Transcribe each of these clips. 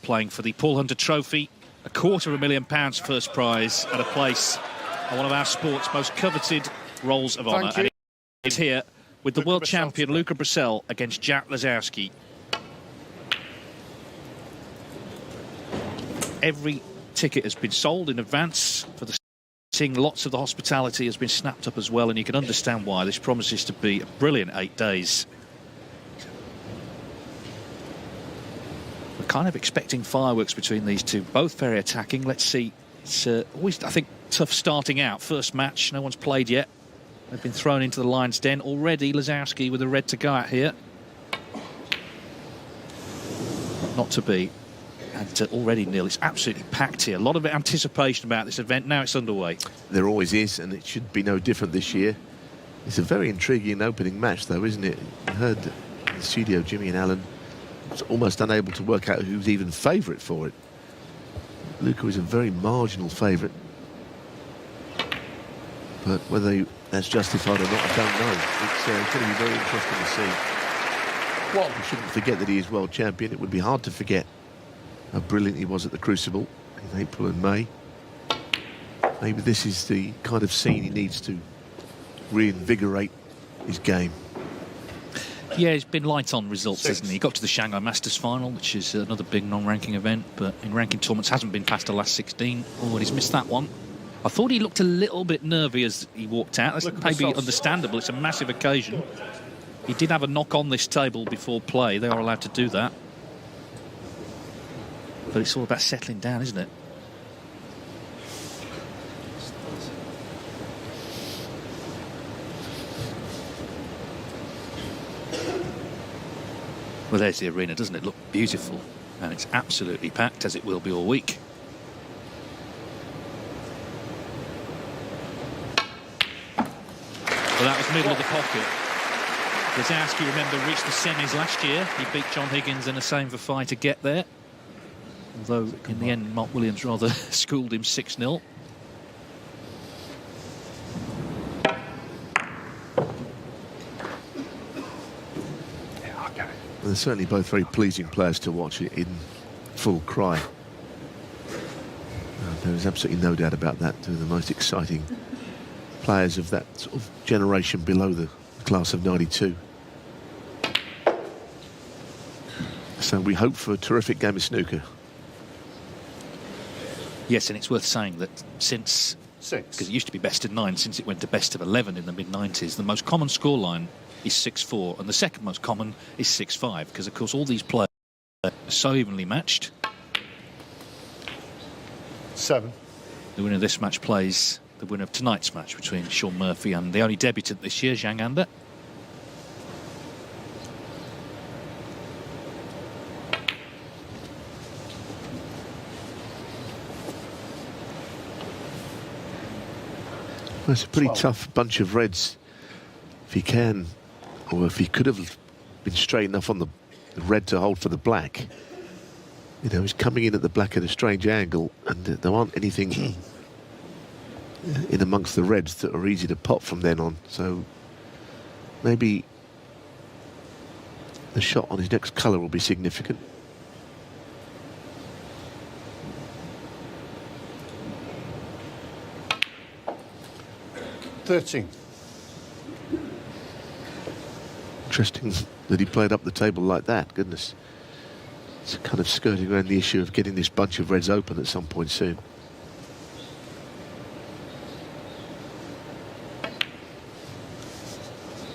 playing for the Paul Hunter Trophy, £250,000 first prize at a place on one of our sport's most coveted rolls of honour. And it's here with the world champion Luca Brecel against Jack Lisowski. Every ticket has been sold in advance for the seeing. Lots of the hospitality has been snapped up as well, and you can understand why. This promises to be a brilliant 8 days. We're kind of expecting fireworks between these two, both very attacking. Let's see. It's always, I think, tough starting out. First match, no one's played yet. They've been thrown into the lion's den already. Lisowski with a red to go out here. Not to be. And already, Neil, it's absolutely packed here. A lot of anticipation about this event. Now it's underway. There always is, and it should be no different this year. It's a very intriguing opening match, though, isn't it? I heard in the studio, Jimmy and Alan was almost unable to work out who's even favourite for it. Luca is a very marginal favourite. But whether that's justified or not, I don't know. It's going to be very interesting to see. Well, we shouldn't forget that he is world champion. It would be hard to forget how brilliant he was at the Crucible in April and May. Maybe this is the kind of scene he needs to reinvigorate his game. Yeah, he's been light on results, hasn't he? He got to the Shanghai Masters final, which is another big non-ranking event, but in ranking tournaments hasn't been past the last 16. Oh, and he's missed that one. I thought he looked a little bit nervy as he walked out. That's maybe understandable. It's a massive occasion. He did have a knock on this table before play. They are allowed to do that. But it's all about settling down, isn't it? Well, there's the arena, doesn't it? Look beautiful. And it's absolutely packed, as it will be all week. Well, that was middle of the pocket. Lisowski, remember, reached the semis last year. He beat John Higgins in a same for five to get there. Although, in the end, Mark Williams rather schooled him 6-0. They're certainly both very pleasing players to watch in full cry. There is absolutely no doubt about that. Two of the most exciting players of that sort of generation below the class of '92. So we hope for a terrific game of snooker. Yes, and it's worth saying that since, because it used to be best of 9, since it went to best of 11 in the mid-90s, the most common scoreline is 6-4, and the second most common is 6-5, because, of course, all these players are so evenly matched. 7. The winner of this match plays the winner of tonight's match between Shaun Murphy and the only debutant this year, Zhang Anda. Well, it's a pretty tough bunch of reds. If he can, or if he could have been straight enough on the red to hold for the black. You know, he's coming in at the black at a strange angle, and there aren't anything in amongst the reds that are easy to pot from then on. So maybe the shot on his next colour will be significant. Interesting that he played up the table like that. Goodness. It's kind of skirting around the issue of getting this bunch of reds open at some point soon.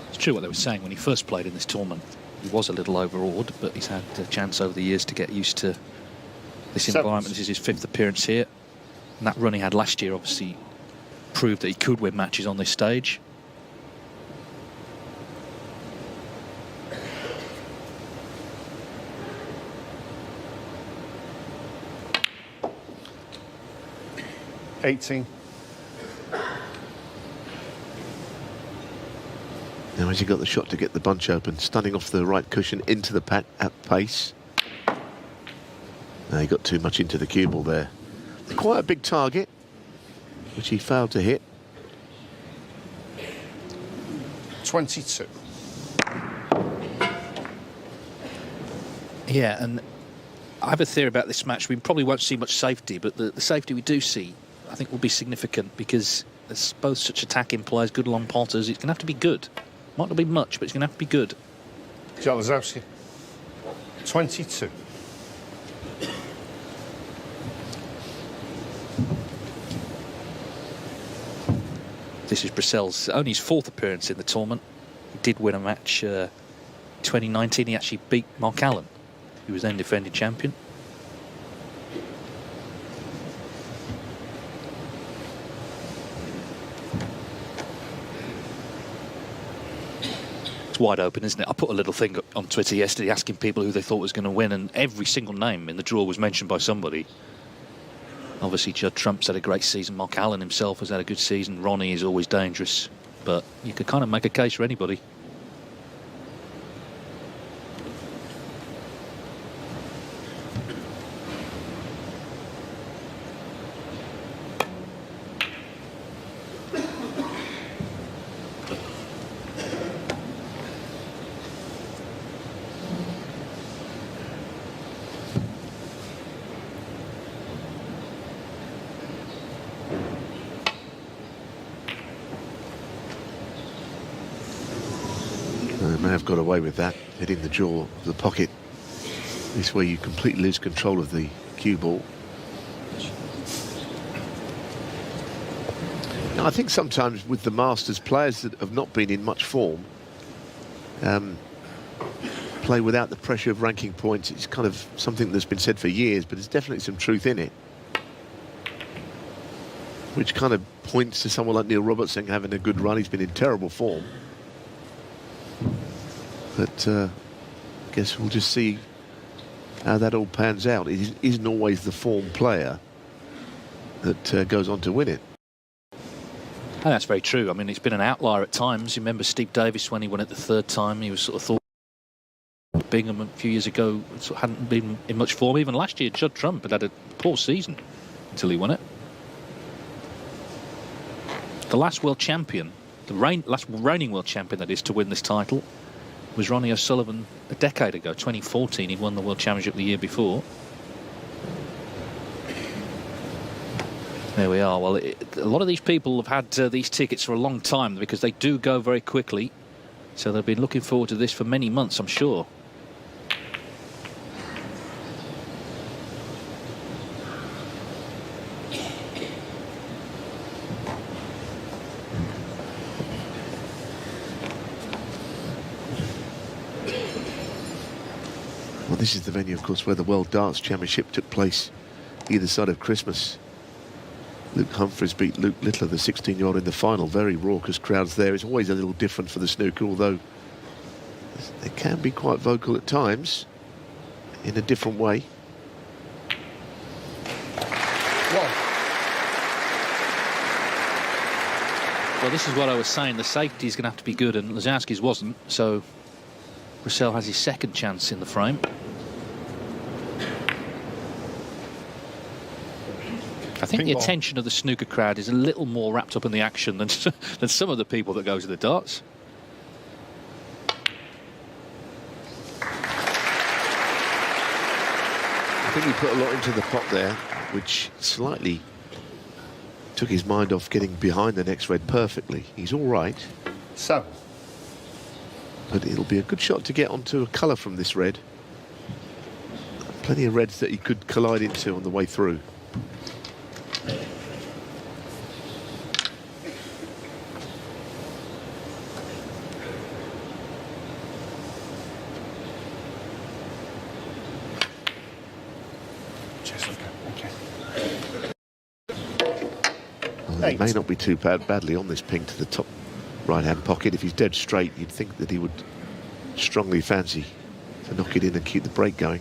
It's true what they were saying when he first played in this tournament. He was a little overawed, but he's had a chance over the years to get used to this environment. This is his 5th appearance here. And that run he had last year obviously proved that he could win matches on this stage. Now has he got the shot to get the bunch open, stunning off the right cushion into the pack at pace. Now he got too much into the cue ball there. Quite a big target, which he failed to hit. 22. Yeah, and I have a theory about this match. We probably won't see much safety, but the safety we do see, I think, will be significant because there's both such attacking players, good long potters. It's going to have to be good. Might not be much, but it's going to have to be good. Lisowski, 22. This is Brecel's only his 4th appearance in the tournament. He did win a match 2019. He actually beat Mark Allen, who was then defending champion. It's wide open, isn't it? I put a little thing up on Twitter yesterday asking people who they thought was going to win, and every single name in the draw was mentioned by somebody. Obviously, Judd Trump's had a great season. Mark Allen himself has had a good season. Ronnie is always dangerous. But you could kind of make a case for anybody. They may have got away with that, hitting the jaw of the pocket. This way you completely lose control of the cue ball. Now, I think sometimes with the Masters, players that have not been in much form play without the pressure of ranking points. It's kind of something that's been said for years, but there's definitely some truth in it. Which kind of points to someone like Neil Robertson having a good run. He's been in terrible form. But I guess we'll just see how that all pans out. It isn't always the form player that goes on to win it. Oh, that's very true. I mean, it's been an outlier at times. You remember Steve Davis when he won it the 3rd time? He was sort of thought Bingham a few years ago sort of hadn't been in much form. Even last year, Judd Trump had a poor season until he won it. The last world champion, last reigning world champion, that is, to win this title, was Ronnie O'Sullivan a decade ago, 2014. He won the World Championship the year before. There we are. Well, a lot of these people have had these tickets for a long time because they do go very quickly. So they've been looking forward to this for many months, I'm sure. Well, this is the venue, of course, where the World Darts Championship took place either side of Christmas. Luke Humphries beat Luke Littler, the 16-year-old, in the final. Very raucous crowds there. It's always a little different for the snooker, although they can be quite vocal at times in a different way. Well, this is what I was saying. The safety is going to have to be good, and Lisowski's wasn't. So Brecel has his 2nd chance in the frame. I think the attention of the snooker crowd is a little more wrapped up in the action than some of the people that go to the darts. I think he put a lot into the pot there, which slightly took his mind off getting behind the next red perfectly. He's all right. 7. But it'll be a good shot to get onto a colour from this red. Plenty of reds that he could collide into on the way through. Well, he may not be too badly on this ping to the top right-hand pocket. If he's dead straight, you'd think that he would strongly fancy to knock it in and keep the break going.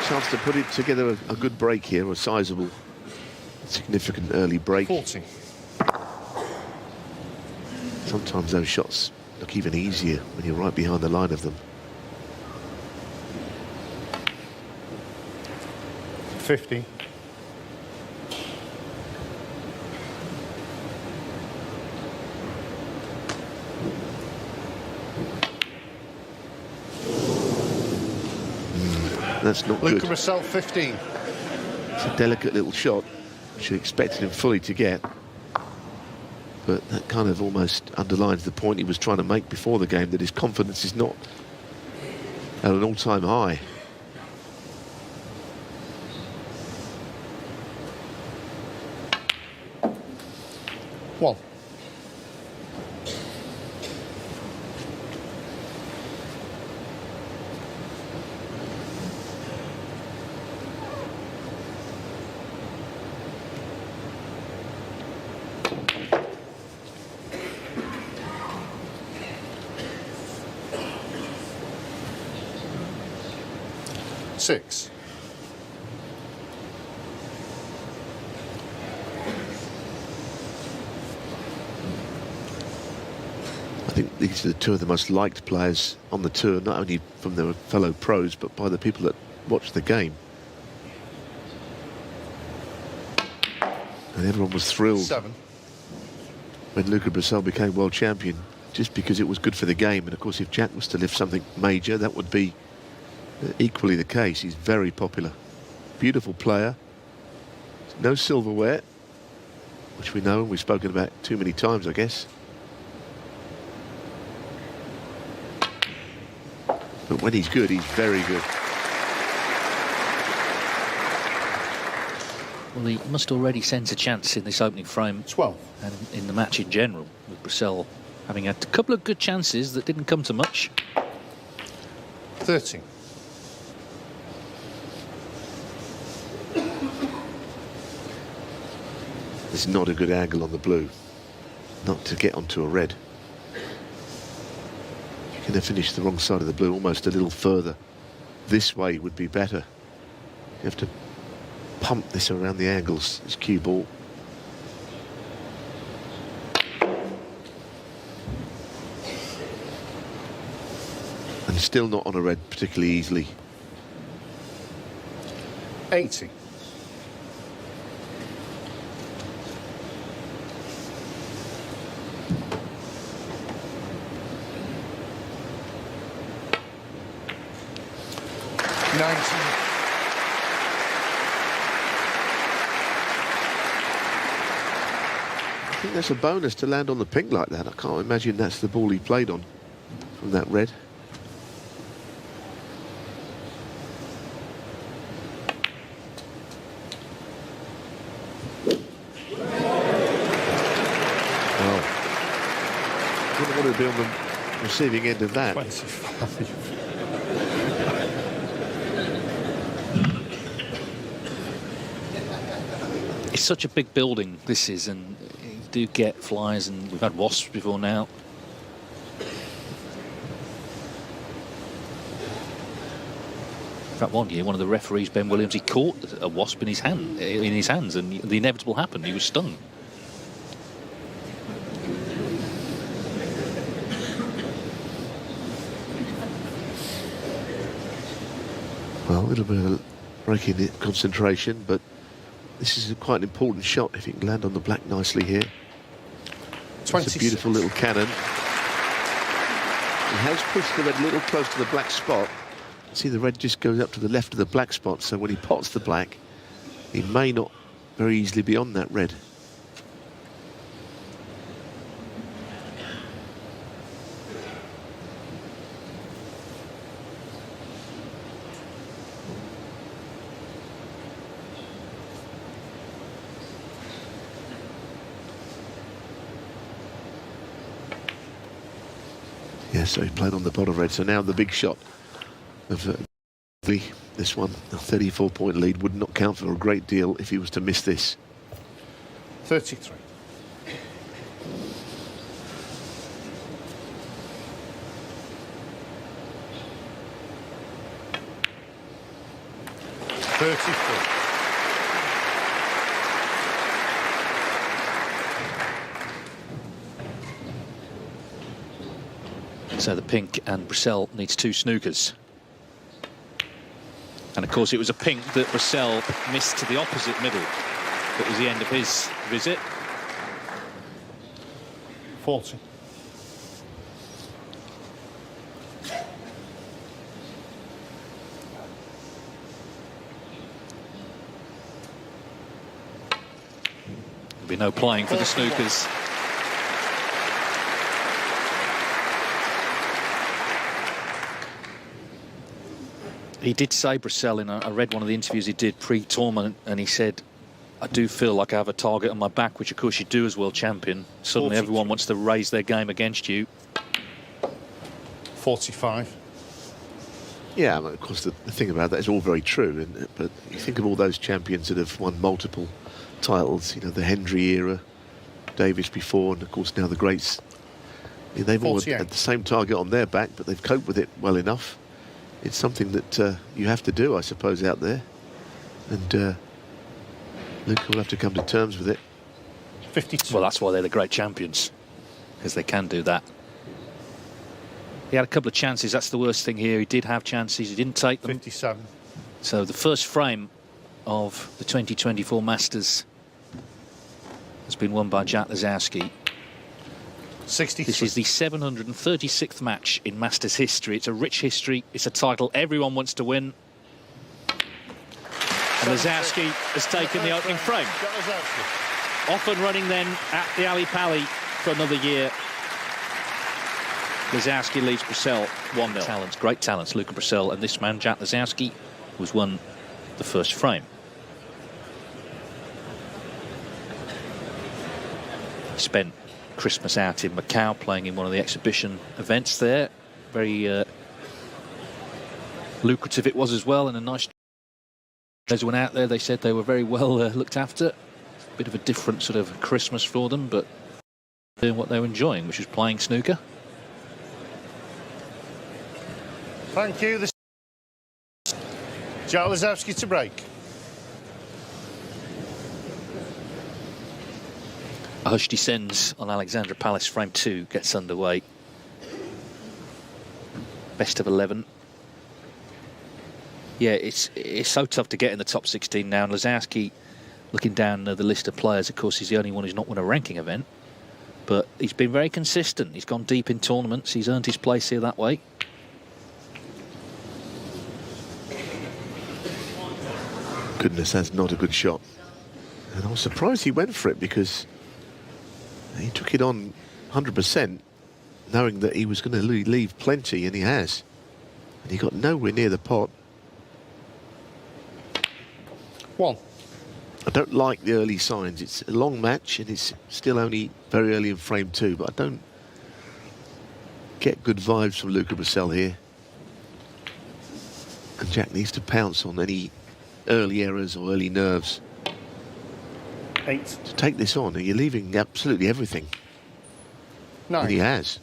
Chance to put it together a good break here, a sizable, significant early break. 40. Sometimes those shots look even easier when you're right behind the line of them. 50. That's not Luca good. Brecel, 15. It's a delicate little shot, which I expected him fully to get. But that kind of almost underlines the point he was trying to make before the game, that his confidence is not at an all-time high. One. Six. I think these are the two of the most liked players on the tour, not only from their fellow pros, but by the people that watch the game. And everyone was thrilled 7. when Luca Brecel became world champion, just because it was good for the game. And of course, if Jack was to lift something major, that would be equally the case. He's very popular. Beautiful player. No silverware, which we know and we've spoken about too many times, I guess. But when he's good, he's very good. Well, he must already sense a chance in this opening frame. 12. And in the match in general, with Brecel having had a couple of good chances that didn't come to much. 13. It's not a good angle on the blue, not to get onto a red. You can have finished the wrong side of the blue almost a little further. This way would be better. You have to pump this around the angles, this cue ball. And still not on a red particularly easily. 80. I think that's a bonus to land on the pink like that. I can't imagine that's the ball he played on from that red. Well, wouldn't want to be on the receiving end of that. 25. It's such a big building, this is, and you do get flies, and we've had wasps before now. In fact, one year, one of the referees, Ben Williams, he caught a wasp in his hands, and the inevitable happened. He was stung. Well, a little bit of breaking the concentration, but this is quite an important shot if you can land on the black nicely here. It's a beautiful little cannon. He has pushed the red a little close to the black spot. See, the red just goes up to the left of the black spot, so when he pots the black, he may not very easily be on that red. Yeah, so he played on the bottom red. So now the big shot of this one, a 34-point lead, would not count for a great deal if he was to miss this. 33. So the pink and Brecel needs 2 snookers. And of course, it was a pink that Brecel missed to the opposite middle. That was the end of his visit. 40. There'll be no playing for the Snookers. He did say, Brecel, I read one of the interviews he did pre-tournament, and he said, I do feel like I have a target on my back, which of course you do as world champion. Suddenly 42. everyone wants to raise their game against you. 45. Yeah, of course, the thing about that is all very true, but you think of all those champions that have won multiple titles, you know, the Hendry era, Davis before, and of course now the greats. They've all had the same target on their back, but they've coped with it well enough. It's something that you have to do, I suppose, out there. And Luca will have to come to terms with it. 52. Well, that's why they're the great champions, because they can do that. He had a couple of chances. That's the worst thing here. He did have chances. He didn't take them. 57. So the first frame of the 2024 Masters has been won by Jack Lisowski. 63. This is the 736th match in Masters history. It's a rich history. It's a title everyone wants to win. And Lisowski has taken the opening frame. Off and running then at the Ali Pali for another year. Lisowski leads Brecel 1-0. Talents, great talents, Luca Brecel, and this man, Jack Lisowski, was won the first frame. Spent Christmas out in Macau playing in one of the exhibition events there. Very lucrative it was as well, and a nice. Those went out there, they said they were very well looked after. Bit of a different sort of Christmas for them, but doing what they were enjoying, which was playing snooker. Thank you. Jack Lisowski to break. A hush descends on Alexandra Palace. Frame 2 gets underway. Best of 11. Yeah, it's so tough to get in the top 16 now. And Lisowski, looking down the list of players, of course, he's the only one who's not won a ranking event. But he's been very consistent. He's gone deep in tournaments. He's earned his place here that way. Goodness, that's not a good shot. And I was surprised he went for it, because he took it on 100%, knowing that he was going to leave plenty, and he has. And he got nowhere near the pot. 1. I don't like the early signs. It's a long match, and it's still only very early in frame 2, but I don't get good vibes from Luca Brecel here. And Jack needs to pounce on any early errors or early nerves. 8. To take this on, you're leaving absolutely everything. 9. And he has.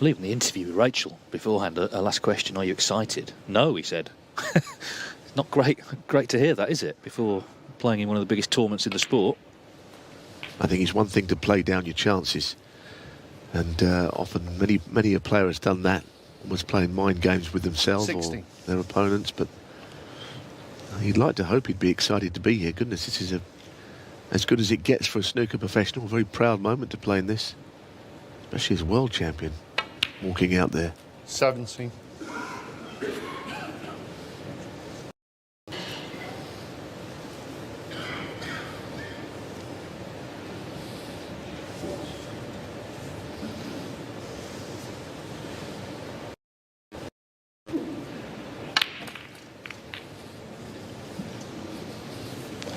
Well, even the interview with Rachel beforehand, her last question, are you excited? No, he said. It's not great to hear that, is it? Before playing in one of the biggest tournaments in the sport. I think it's one thing to play down your chances. And often many a player has done that, was playing mind games with themselves 60. or their opponents, but you'd like to hope he'd be excited to be here. Goodness, this is as good as it gets for a snooker professional. A very proud moment to play in this, especially as a world champion, walking out there. 17.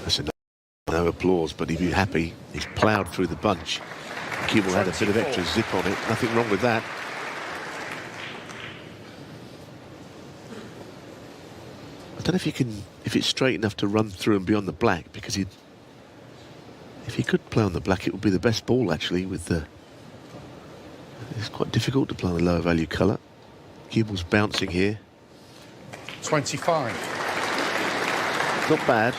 That's no applause, but he'd be happy. He's ploughed through the bunch. Cue had a bit of extra zip on it. Nothing wrong with that. I don't know if it's straight enough to run through and beyond the black, because if he could play on the black, it would be the best ball actually. It's quite difficult to play on a lower value colour. Cuble's bouncing here. 25. Not bad.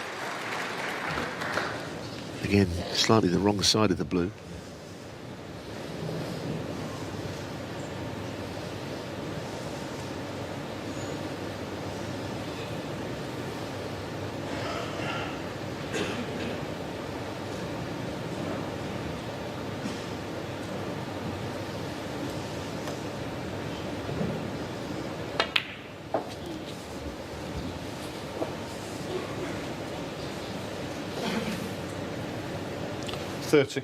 Again, slightly the wrong side of the blue. 30.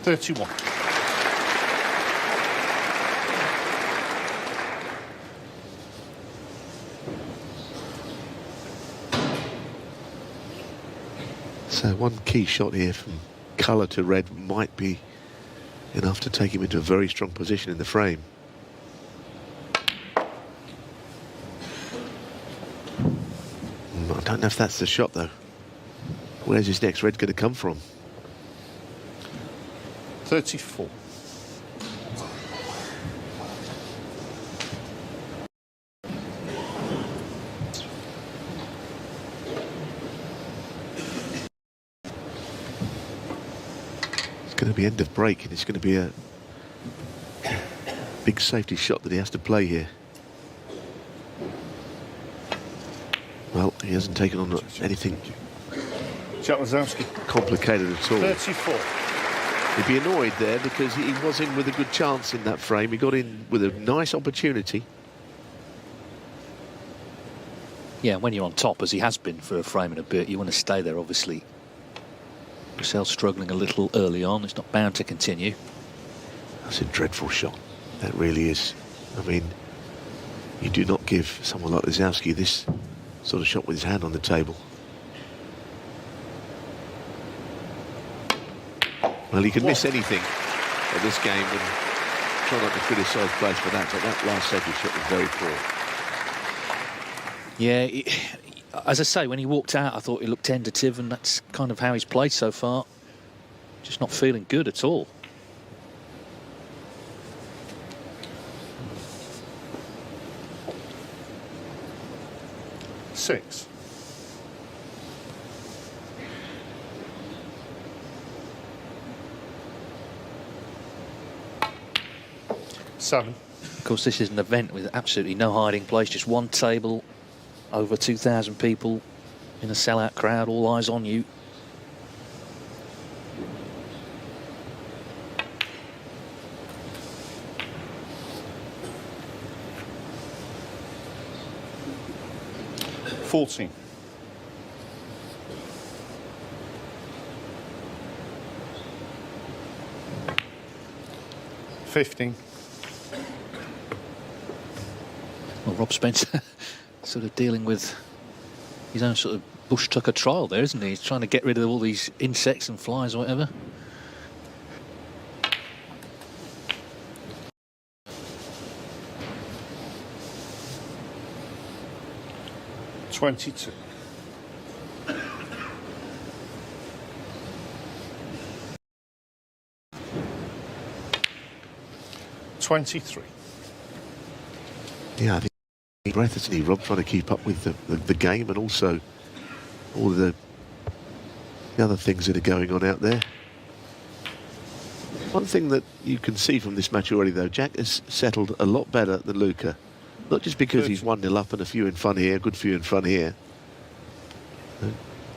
$31. So one key shot here from colour to red might be enough to take him into a very strong position in the frame. I don't know if that's the shot though. Where's his next red going to come from? 34. It's going to be end of break, and it's going to be a big safety shot that he has to play here. Well, he hasn't taken on anything Lisowski. complicated at all. 34. He'd be annoyed there because he was in with a good chance in that frame. He got in with a nice opportunity. Yeah, when you're on top, as he has been for a frame and a bit, you want to stay there, obviously. Brecel struggling a little early on. It's not bound to continue. That's a dreadful shot. That really is. I mean, you do not give someone like Lisowski this sort of shot with his hand on the table. Well, he can miss anything at this game, and try not to criticise players for that, but that last safety shot was very poor. Yeah, as I say, when he walked out, I thought he looked tentative, and that's kind of how he's played so far. Just not feeling good at all. Six. Seven. Of course, this is an event with absolutely no hiding place, just one table, over 2,000 people in a sellout crowd, all eyes on you. $14. 15. Well, Rob Spencer sort of dealing with his own sort of bush tucker trial there, isn't he? He's trying to get rid of all these insects and flies or whatever. $22. 23. Yeah, I think breath, isn't he, Rob, trying to keep up with the game and also all of the other things that are going on out there. One thing that you can see from this match already, though, Jack has settled a lot better than Luca. Not just because he's 1-0 up and a few in front here, a good few in front here.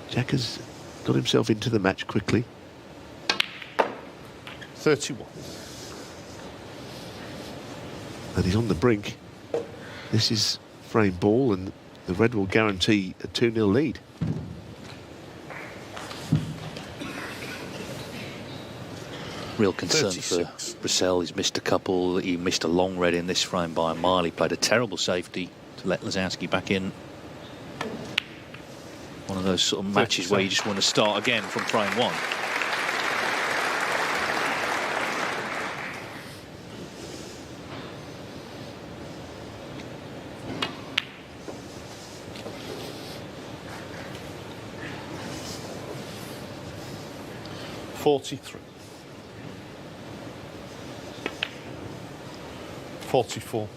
Jack has got himself into the match quickly. 31. And he's on the brink. This is frame ball, and the red will guarantee a 2-0 lead. Real concern 36. for Brecel. He's missed a couple. He missed a long red in this frame by a mile. He played a terrible safety to let Lisowski back in. One of those sort of matches where you just want to start again from frame one. $43. 44.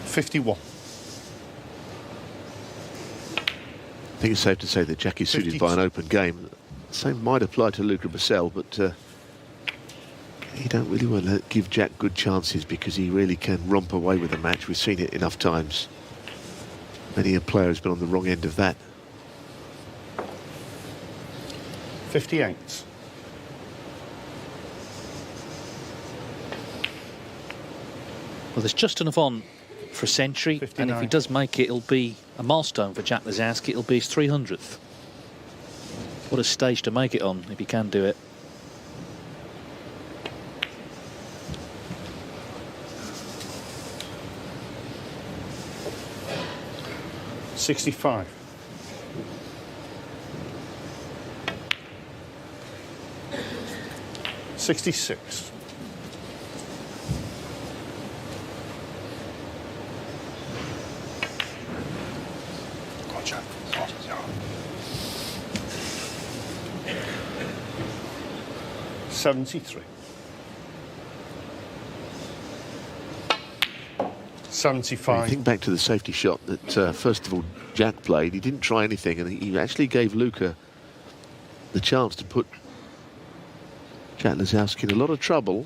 $51. I think it's safe to say that Jack is suited by an open game. Same might apply to Luca Brecel, but you don't really want to give Jack good chances because he really can romp away with the match. We've seen it enough times. Many a player has been on the wrong end of that. 58. Well, there's just enough on for a century, 59. and if he does make it, it'll be a milestone for Jack Lisowski. It'll be his 300th. What a stage to make it on, if he can do it. $65. 66. $73. 75. Think back to the safety shot that, first of all, Jack played. He didn't try anything, and he actually gave Luca the chance to put Jack Lisowski in a lot of trouble.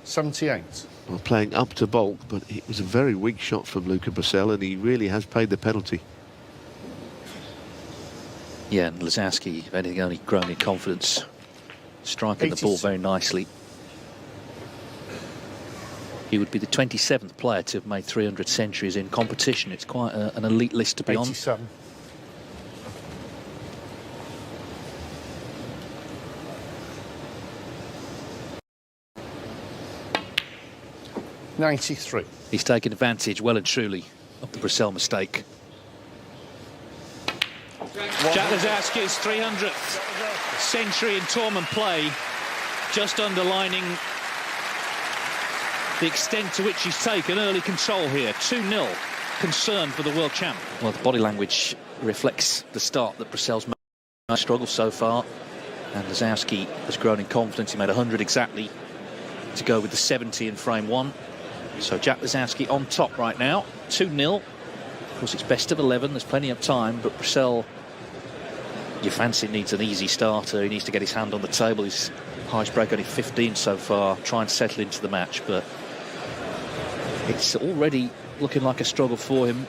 78. By playing up to bulk, but it was a very weak shot from Luca Brecel, and he really has paid the penalty. Yeah, and Lisowski, if anything, only grown in confidence, striking 86. the ball very nicely. He would be the 27th player to have made 300 centuries in competition. It's quite an elite list to be 87. $93. on. He's taken advantage, well and truly, of the Brecel mistake. Jack Lisowski's 300th century in tournament play, just underlining the extent to which he's taken early control here. 2-0 concern for the world champ. Well, the body language reflects the start that Brecel's made. Struggle so far, and Lisowski has grown in confidence. He made 100 exactly to go with the 70 in frame one. So Jack Lisowski on top right now, 2-0. Of course, it's best of 11. There's plenty of time, but Brecel, you fancy, needs an easy starter. He needs to get his hand on the table. His highest break only 15 so far. Try and settle into the match, but it's already looking like a struggle for him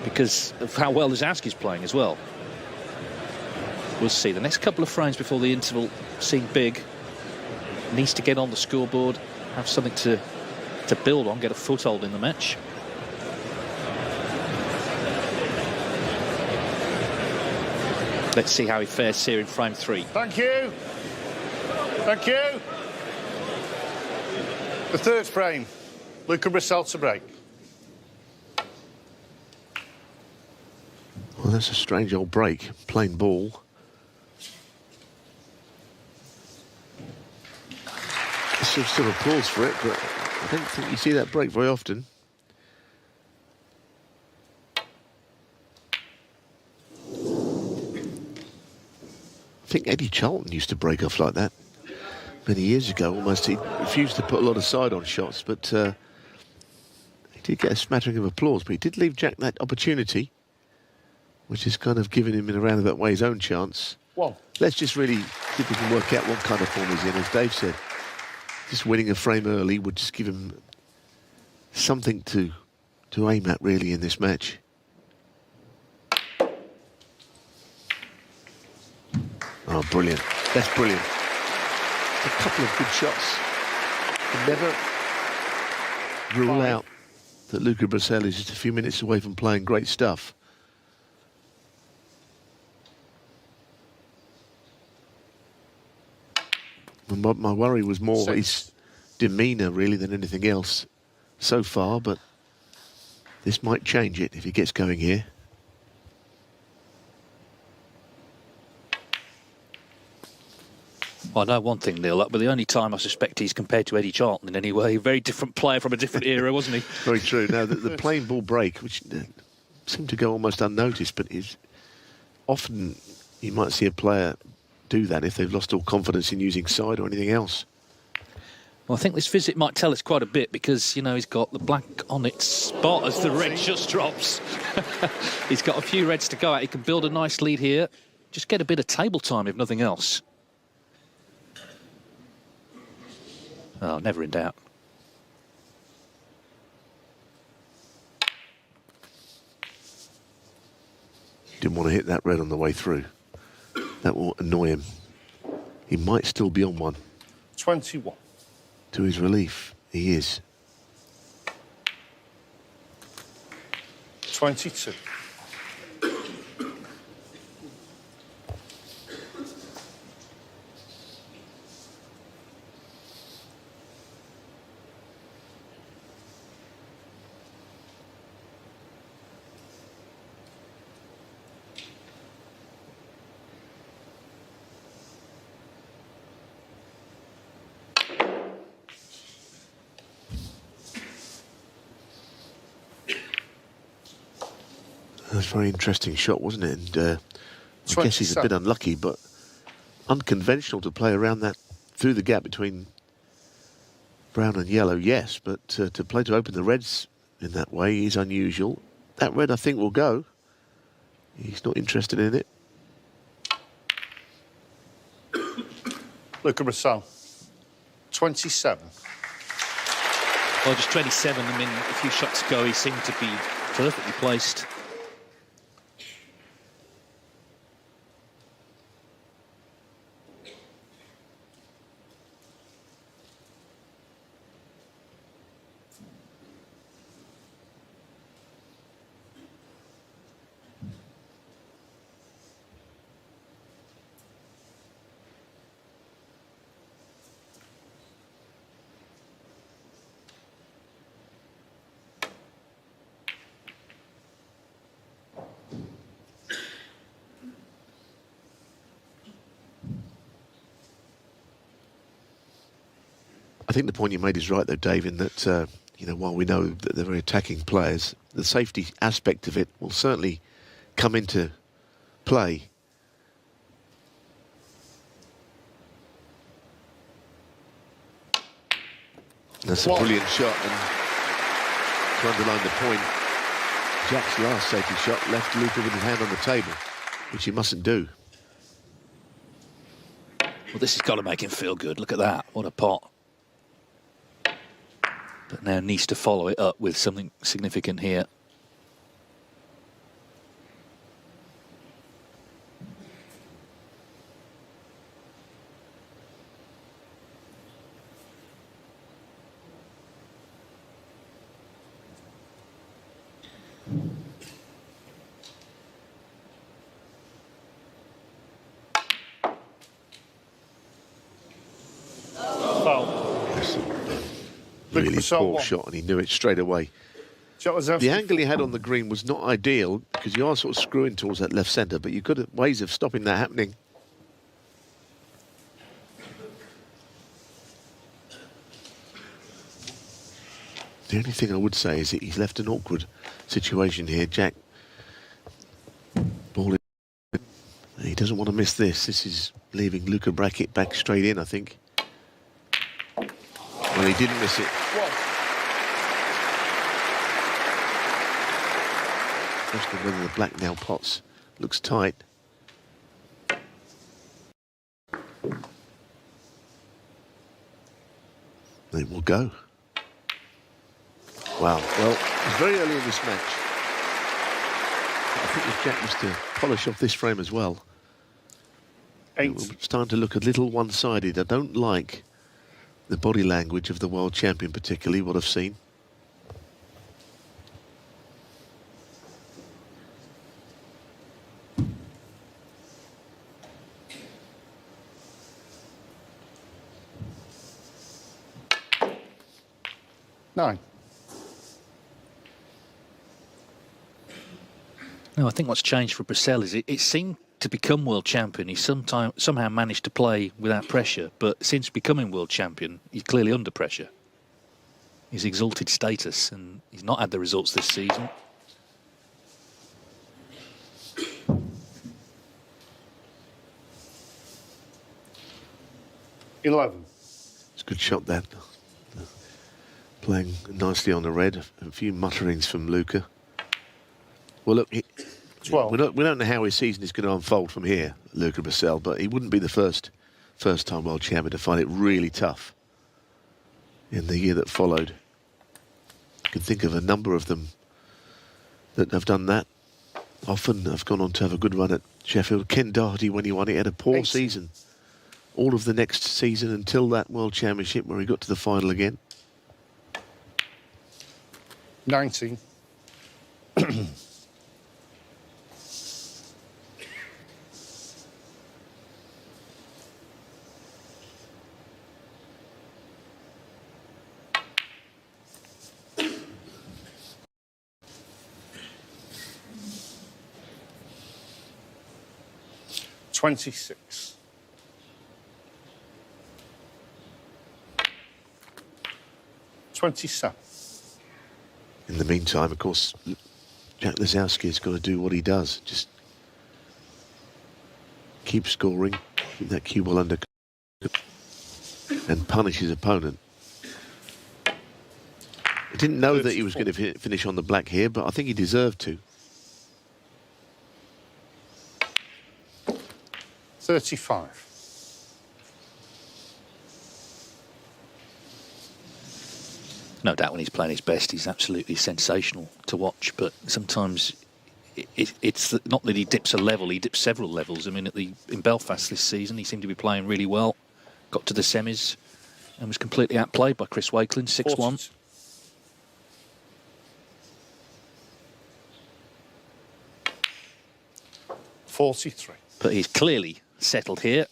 because of how well Lisowski's playing as well. We'll see. The next couple of frames before the interval seem big. Needs to get on the scoreboard, have something to build on, get a foothold in the match. Let's see how he fares here in frame three. Thank you. Thank you. The third frame. Luca Brecel to break. Well, that's a strange old break. Plain ball. There's still applause for it, but I don't think you see that break very often. I think Eddie Charlton used to break off like that many years ago. Almost, he refused to put a lot of side-on shots, but he did get a smattering of applause. But he did leave Jack that opportunity, which is kind of giving him in a roundabout way his own chance. One. Let's just really see if we can work out what kind of form he's in. As Dave said, just winning a frame early would just give him something to aim at, really, in this match. Oh, brilliant. That's brilliant. A couple of good shots. You never rule out that Luca Brecel is just a few minutes away from playing great stuff. My worry was more his demeanour, really, than anything else so far, but this might change it if he gets going here. Well, I know one thing, Neil, but the only time I suspect he's compared to Eddie Charlton in any way. A very different player from a different era, wasn't he? Very true. Now, the plain ball break, which seemed to go almost unnoticed, but is often you might see a player do that if they've lost all confidence in using side or anything else. Well, I think this visit might tell us quite a bit because, you know, he's got the black on its spot as the red just drops. He's got a few reds to go at. He can build a nice lead here. Just get a bit of table time, if nothing else. Oh, never in doubt. Didn't want to hit that red on the way through. That will annoy him. He might still be on one. 21. To his relief, he is. 22. That was a very interesting shot, wasn't it? And I guess he's a bit unlucky, but unconventional to play around that, through the gap between brown and yellow, yes, but to play to open the reds in that way is unusual. That red, I think, will go. He's not interested in it. Luca Brecel. 27. Well, just 27. I mean, a few shots ago, he seemed to be perfectly placed. I think the point you made is right, though, Dave, in that, you know, while we know that they're very attacking players, the safety aspect of it will certainly come into play. That's a brilliant shot, and to underline the point, Jack's last safety shot left Luca with his hand on the table, which he mustn't do. Well, this has got to make him feel good. Look at that. What a pot. But now needs to follow it up with something significant here. Really poor shot, and he knew it straight away. The angle he had on the green was not ideal, because you are sort of screwing towards that left centre, but you've got ways of stopping that happening. The only thing I would say is that he's left an awkward situation here. Jack, ball in. He doesn't want to miss this. This is leaving Luca Brackett back straight in, I think. Well, he didn't miss it. Question whether the black now pots looks tight. It will go. Wow. Well, it's very early in this match. I think if Jack was to polish off this frame as well, it's starting to look a little one-sided. I don't like the body language of the world champion, particularly what I've seen. Nine. No, I think what's changed for Brecel is it seemed to become world champion. He somehow managed to play without pressure, but since becoming world champion, he's clearly under pressure. His exalted status, and he's not had the results this season. It's a good shot, that. Playing nicely on the red. A few mutterings from Luca. Well, look, we don't know how his season is going to unfold from here, Luca Brecel, but he wouldn't be the first time world champion to find it really tough. in the year that followed. I can think of a number of them that have done that. Often have gone on to have a good run at Sheffield. Ken Doherty, when he won it, had a poor season. All of the next season until that World Championship where he got to the final again. 19. $26. 27. In the meantime, of course, Jack Lisowski has got to do what he does. Just keep scoring, keep that cue ball under and punish his opponent. I didn't know that he was going to finish on the black here, but I think he deserved to. 35. No doubt when he's playing his best, he's absolutely sensational to watch. But sometimes it's not that he dips a level, he dips several levels. I mean, in Belfast this season, he seemed to be playing really well. Got to the semis and was completely outplayed by Chris Wakelin, 6-1. 43. But he's clearly settled here,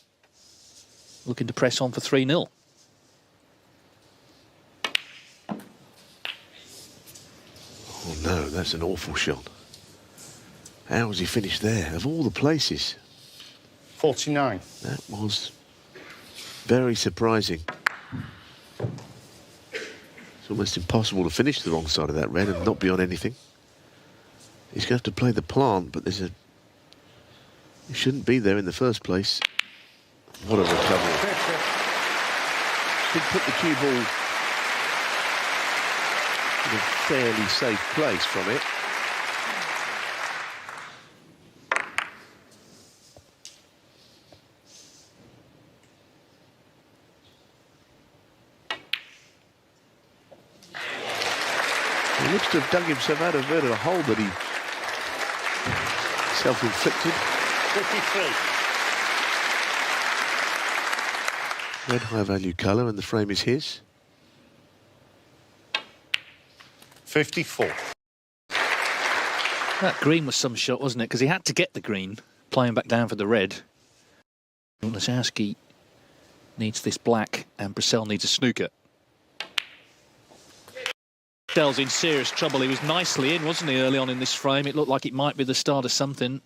looking to press on for 3-0. Oh no, that's an awful shot. How was he finished there? Of all the places. 49. That was very surprising. It's almost impossible to finish the wrong side of that red and not be on anything. He's going to have to play the plant, but he shouldn't be there in the first place. What a recovery. Did put the cue ball in a fairly safe place from it. He looks to have dug himself out of a hole that he self-inflicted. 53. Red high-value colour, and the frame is his. 54. That green was some shot, wasn't it? Because he had to get the green, playing back down for the red. Lisowski needs this black, and Brecel needs a snooker. Brecel's in serious trouble. He was nicely in, wasn't he, early on in this frame? It looked like it might be the start of something.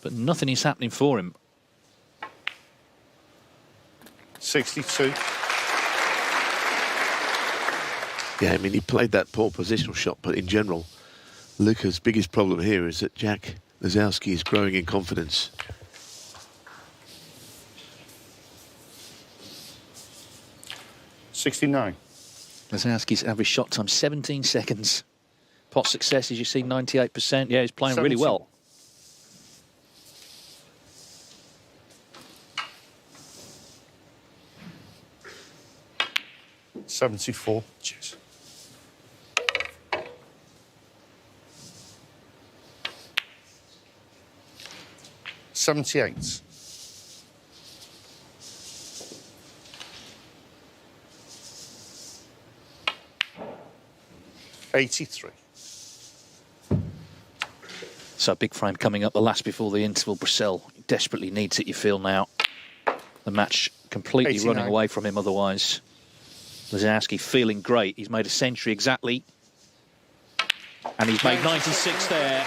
But nothing is happening for him. 62. Yeah, I mean, he played that poor positional shot, but in general, Luca's biggest problem here is that Jack Lisowski is growing in confidence. $69. Lisowski's average shot time, 17 seconds. Pot success, as you see, 98%. Yeah, he's playing really well. 74. Cheers. $78. $83. So big frame coming up, the last before the interval. Brecel desperately needs it, you feel now. The match completely 89. running away from him otherwise. Lisowski feeling great. He's made a century exactly. And he's made 96 there.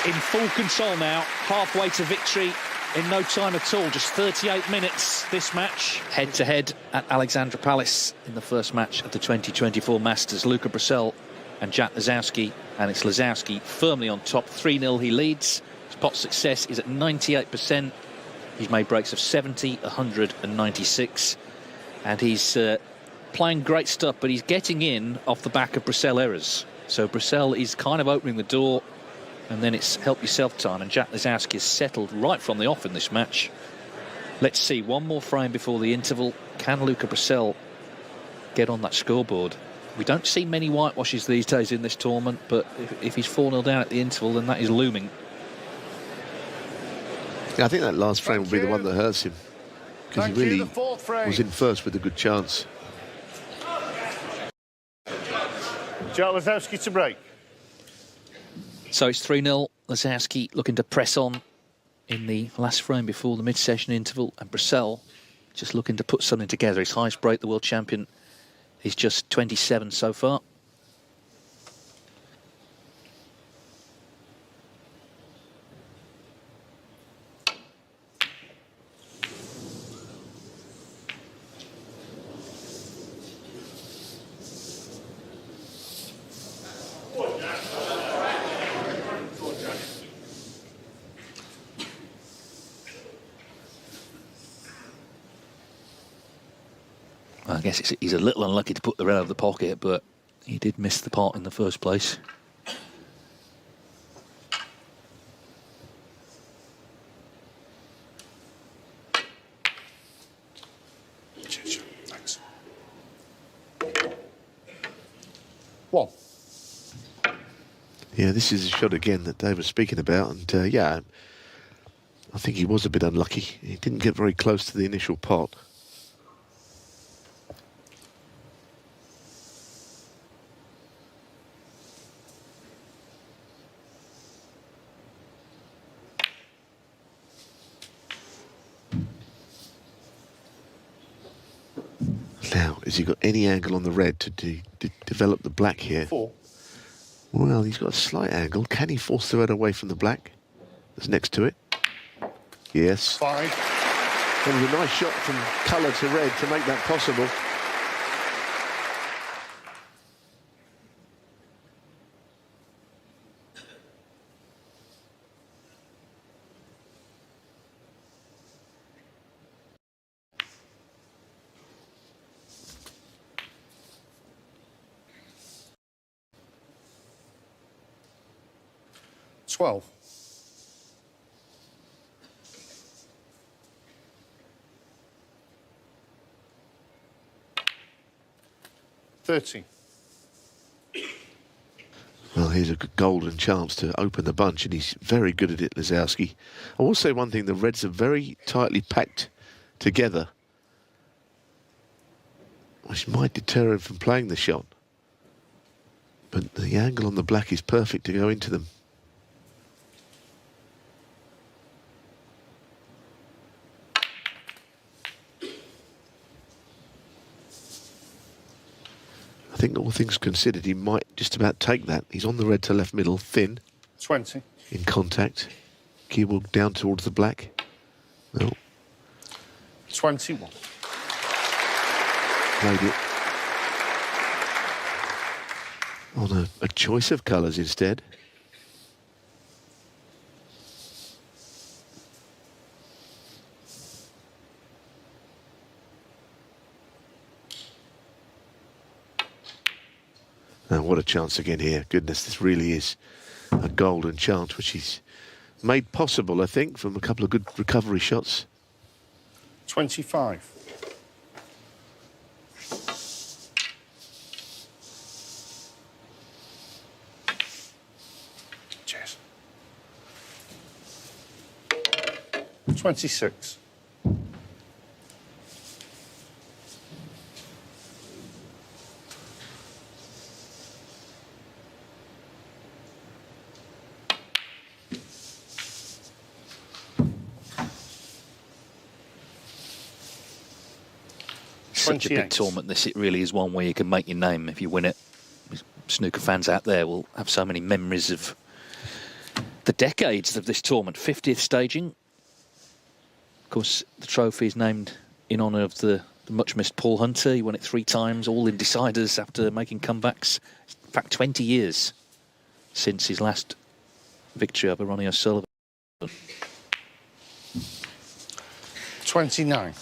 In full control now, halfway to victory in no time at all. Just 38 minutes this match. Head-to-head at Alexandra Palace in the first match of the 2024 Masters. Luca Brecel and Jack Lisowski. And it's Lisowski firmly on top. 3-0 he leads. His pot success is at 98%. He's made breaks of 70, 100 and 96. And he's playing great stuff, but he's getting in off the back of Brecel errors. So Brecel is kind of opening the door, and then it's help yourself time. And Jack Lisowski has settled right from the off in this match. Let's see, one more frame before the interval. Can Luca Brecel get on that scoreboard? We don't see many whitewashes these days in this tournament, but if he's 4-0 down at the interval, then that is looming. Yeah, I think that last frame will be the one that hurts him, because he really was in first with a good chance. Lisowski to break. So it's 3-0. Lisowski looking to press on in the last frame before the mid-session interval, and Brecel just looking to put something together. His highest break, the world champion, is just 27 so far. I guess he's a little unlucky to put the red out of the pocket, but he did miss the pot in the first place. Thanks. 1. Yeah, this is a shot again that Dave was speaking about, and yeah, I think he was a bit unlucky. He didn't get very close to the initial pot. Now, has he got any angle on the red to develop the black here? 4. Well, he's got a slight angle. Can he force the red away from the black that's next to it? Yes. 5. It was a nice shot from colour to red to make that possible. $12. 30. Well, here's a golden chance to open the bunch, and he's very good at it, Lisowski. I will say one thing, the reds are very tightly packed together, which might deter him from playing the shot. But the angle on the black is perfect to go into them. I think all things considered, he might just about take that. He's on the red to left middle, thin. 20. In contact. Cue ball down towards the black. No. 21. Played it. On a choice of colours instead. Now, what a chance again here. Goodness, this really is a golden chance, which he's made possible, I think, from a couple of good recovery shots. 25. Cheers. 26. Such a big tournament this, it really is one where you can make your name if you win it. Snooker fans out there will have so many memories of the decades of this tournament. 50th staging. Of course, the trophy is named in honour of the much missed Paul Hunter. He won it 3 times, all in deciders after making comebacks. In fact, 20 years since his last victory over Ronnie O'Sullivan. 29.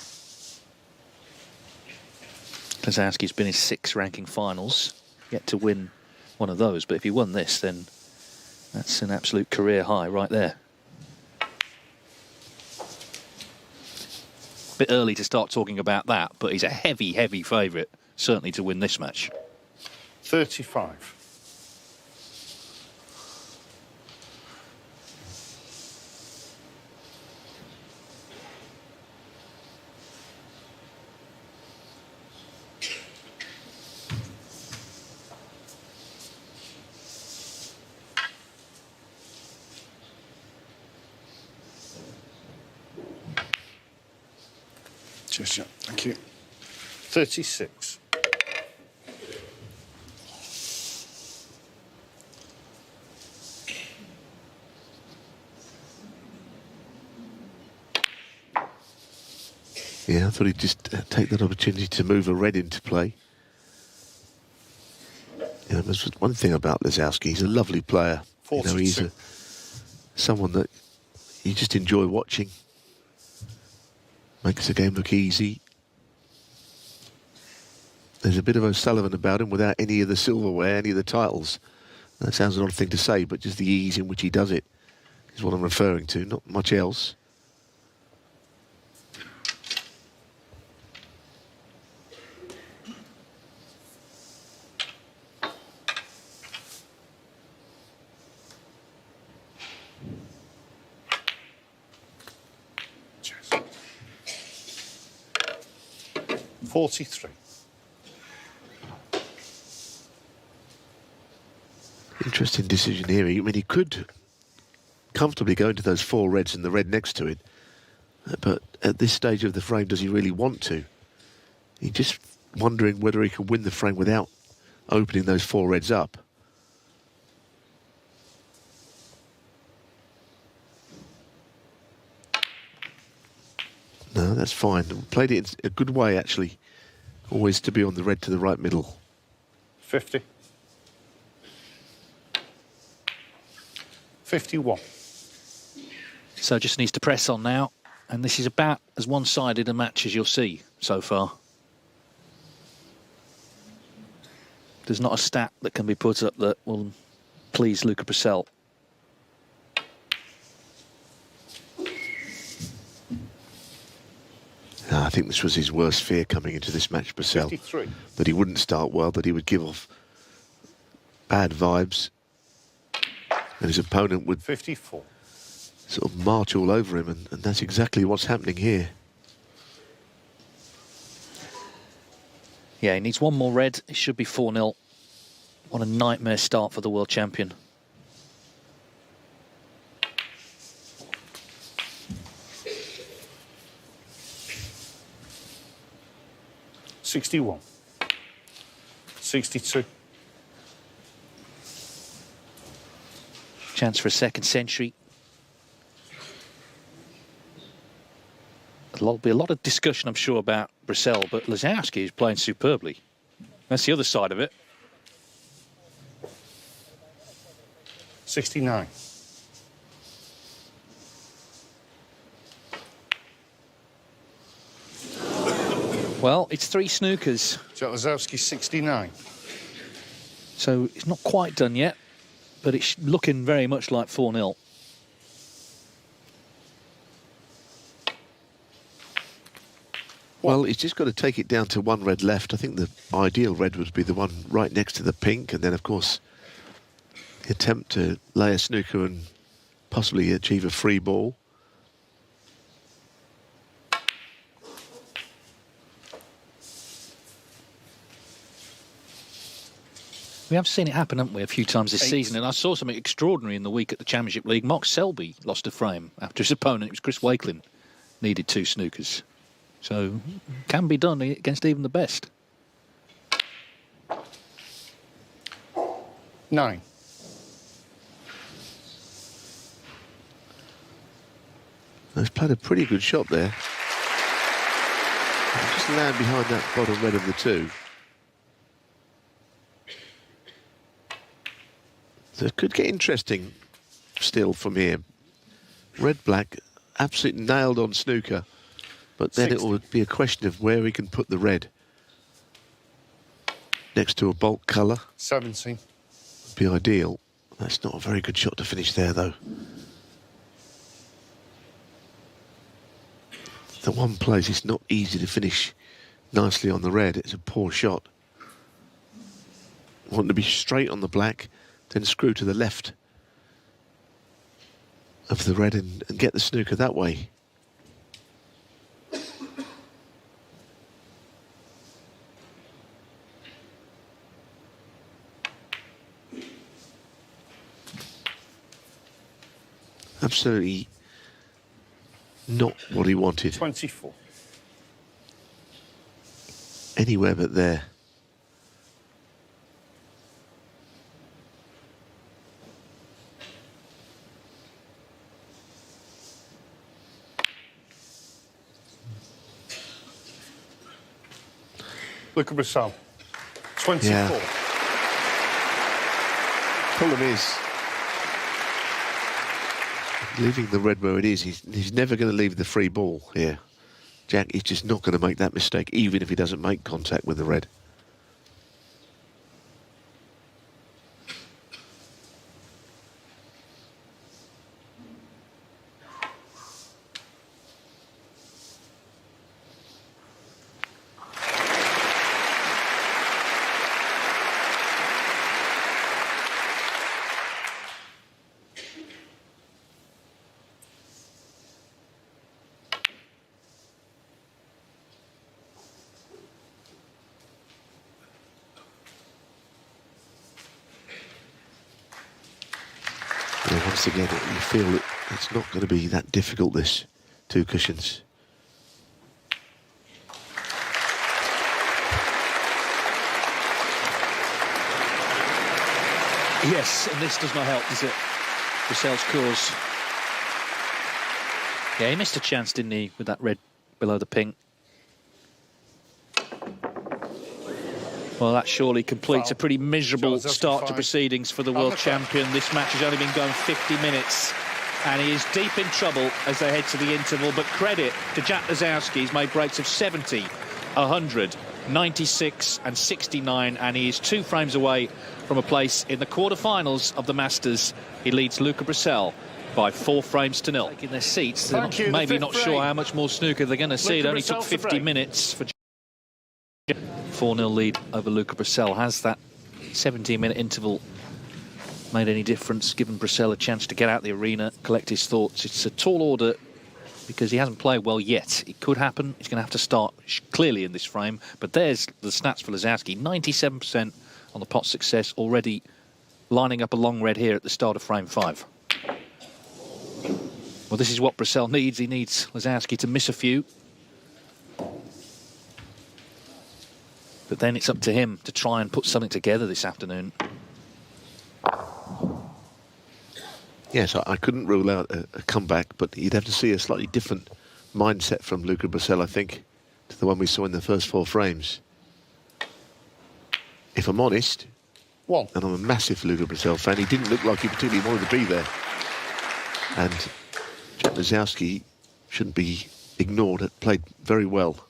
Lisowski's been in 6 ranking finals, yet to win one of those. But if he won this, then that's an absolute career high right there. Bit early to start talking about that, but he's a heavy, heavy favourite, certainly to win this match. 35. Cheers, Jack. Thank you. 36. Yeah, I thought he'd just take that opportunity to move a red into play. You know, there's one thing about Lisowski, he's a lovely player. You know, he's someone that you just enjoy watching. Makes the game look easy. There's a bit of O'Sullivan about him without any of the silverware, any of the titles. That sounds an odd thing to say, but just the ease in which he does it is what I'm referring to, not much else. Cheers. 43. Interesting decision here. I mean, he could comfortably go into those 4 reds and the red next to it. But at this stage of the frame, does he really want to? He's just wondering whether he can win the frame without opening those 4 reds up. No, that's fine. Played it in a good way, actually. Always to be on the red to the right middle. 50. 51. So just needs to press on now. And this is about as one-sided a match as you'll see so far. There's not a stat that can be put up that will please Luca Brecel. I think this was his worst fear coming into this match, Brecel. 53. That he wouldn't start well, that he would give off bad vibes. And his opponent would 54. sort of march all over him, and that's exactly what's happening here. Yeah, he needs one more red. It should be 4-0. What a nightmare start for the world champion. $61. 62. Chance for a second century. There'll be a lot of discussion, I'm sure, about Brecel, but Lisowski is playing superbly. That's the other side of it. 69. Well, it's 3 snookers, Jack Lisowski, 69. so it's not quite done yet, but it's looking very much like 4-0. Well, he's just got to take it down to 1 red left. I think the ideal red would be the one right next to the pink, and then, of course, attempt to lay a snooker and possibly achieve a free ball. We have seen it happen, haven't we, a few times this 8. season, and I saw something extraordinary in the week at the Championship League. Mark Selby lost a frame after his opponent, it was Chris Wakelin, needed 2 snookers. So, can be done against even the best. 9. He's played a pretty good shot there. Just land behind that bottom red of the 2. So it could get interesting still from here. Red-black, absolutely nailed on snooker. But then 60. it would be a question of where he can put the red. Next to a bulk colour. 17. Would be ideal. That's not a very good shot to finish there, though. the one place it's not easy to finish nicely on the red. It's a poor shot. Want to be straight on the black, then screw to the left of the red and get the snooker that way. Absolutely not what he wanted. 24. Anywhere but there. Luca Brecel. 24. Yeah. Problem is, leaving the red where it is, he's never going to leave the free ball here. Jack is just not going to make that mistake, even if he doesn't make contact with the red. Once again, you feel that it's not going to be that difficult, this two cushions. Yes, and this does not help, does it? Brecel's cause. Yeah, he missed a chance, didn't he, with that red below the pink. Well, that surely completes a pretty miserable start to proceedings for the world champion. This match has only been going 50 minutes, and he is deep in trouble as they head to the interval. But credit to Jack Lisowski. He's made breaks of 70, 100, 96 and 69, and he is 2 frames away from a place in the quarterfinals of the Masters. He leads Luca Brecel by 4 frames to 0. Taking their seats, they're maybe not sure how much more snooker they're going to see. It only took 50 minutes for 4-0 lead over Luca Brecel. Has that 17-minute interval made any difference, given Brecel a chance to get out the arena, collect his thoughts? It's a tall order because he hasn't played well yet. It could happen. He's going to have to start clearly in this frame. But there's the stats for Lisowski. 97% on the pot success, already lining up a long red here at the start of frame 5. Well, this is what Brecel needs. He needs Lisowski to miss a few. But then it's up to him to try and put something together this afternoon. Yes, I couldn't rule out a comeback, but you'd have to see a slightly different mindset from Luca Brecel, I think, to the one we saw in the first 4 frames. If I'm honest, and I'm a massive Luca Brecel fan, he didn't look like he particularly wanted to be there. And Jack Lisowski shouldn't be ignored. It played very well.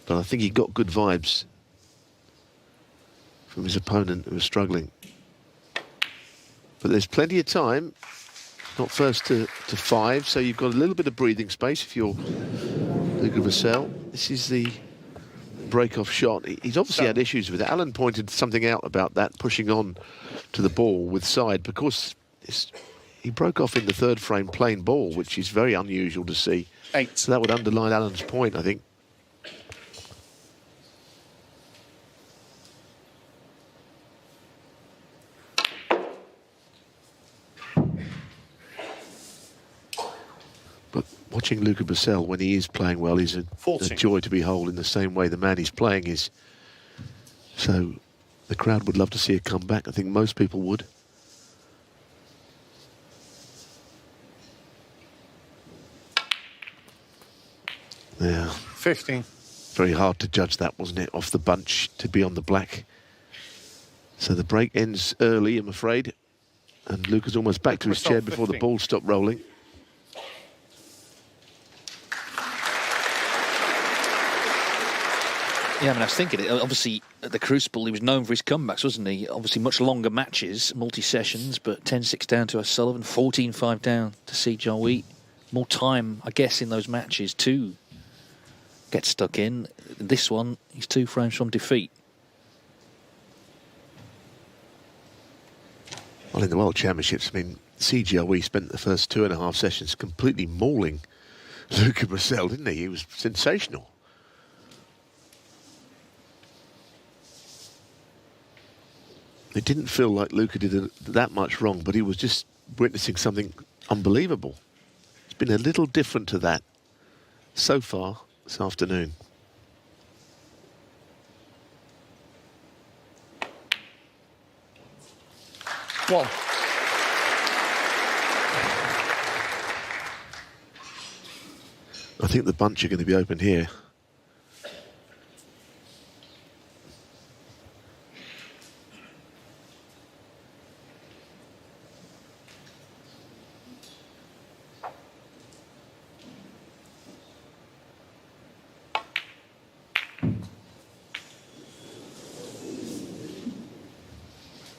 But I think he got good vibes from his opponent who was struggling. But there's plenty of time, not first to 5, so you've got a little bit of breathing space if you're Luca Brecel. This is the break-off shot. He's obviously had issues with it. Alan pointed something out about that, pushing on to the ball with side, because he broke off in the 3rd frame plain ball, which is very unusual to see. 8. So that would underline Alan's point, I think. Watching Luca Brecel when he is playing well is a joy to behold, in the same way the man he's playing is. So the crowd would love to see a comeback. I think most people would. Yeah. 15. Very hard to judge that, wasn't it? Off the bunch to be on the black. So the break ends early, I'm afraid. And Luca's almost back to his chair before the ball stopped rolling. Yeah, I mean, I was thinking, obviously, at the Crucible, he was known for his comebacks, wasn't he? Obviously, much longer matches, multi-sessions, but 10-6 down to O'Sullivan, 14-5 down to C. Jarwee. more time, I guess, in those matches to get stuck in. This one, he's 2 frames from defeat. Well, in the World Championships, I mean, CGLE spent the first 2.5 sessions completely mauling Luca Brecel, didn't he? He was sensational. It didn't feel like Luca did that much wrong, but he was just witnessing something unbelievable. It's been a little different to that so far this afternoon. One. I think the bunch are going to be open here.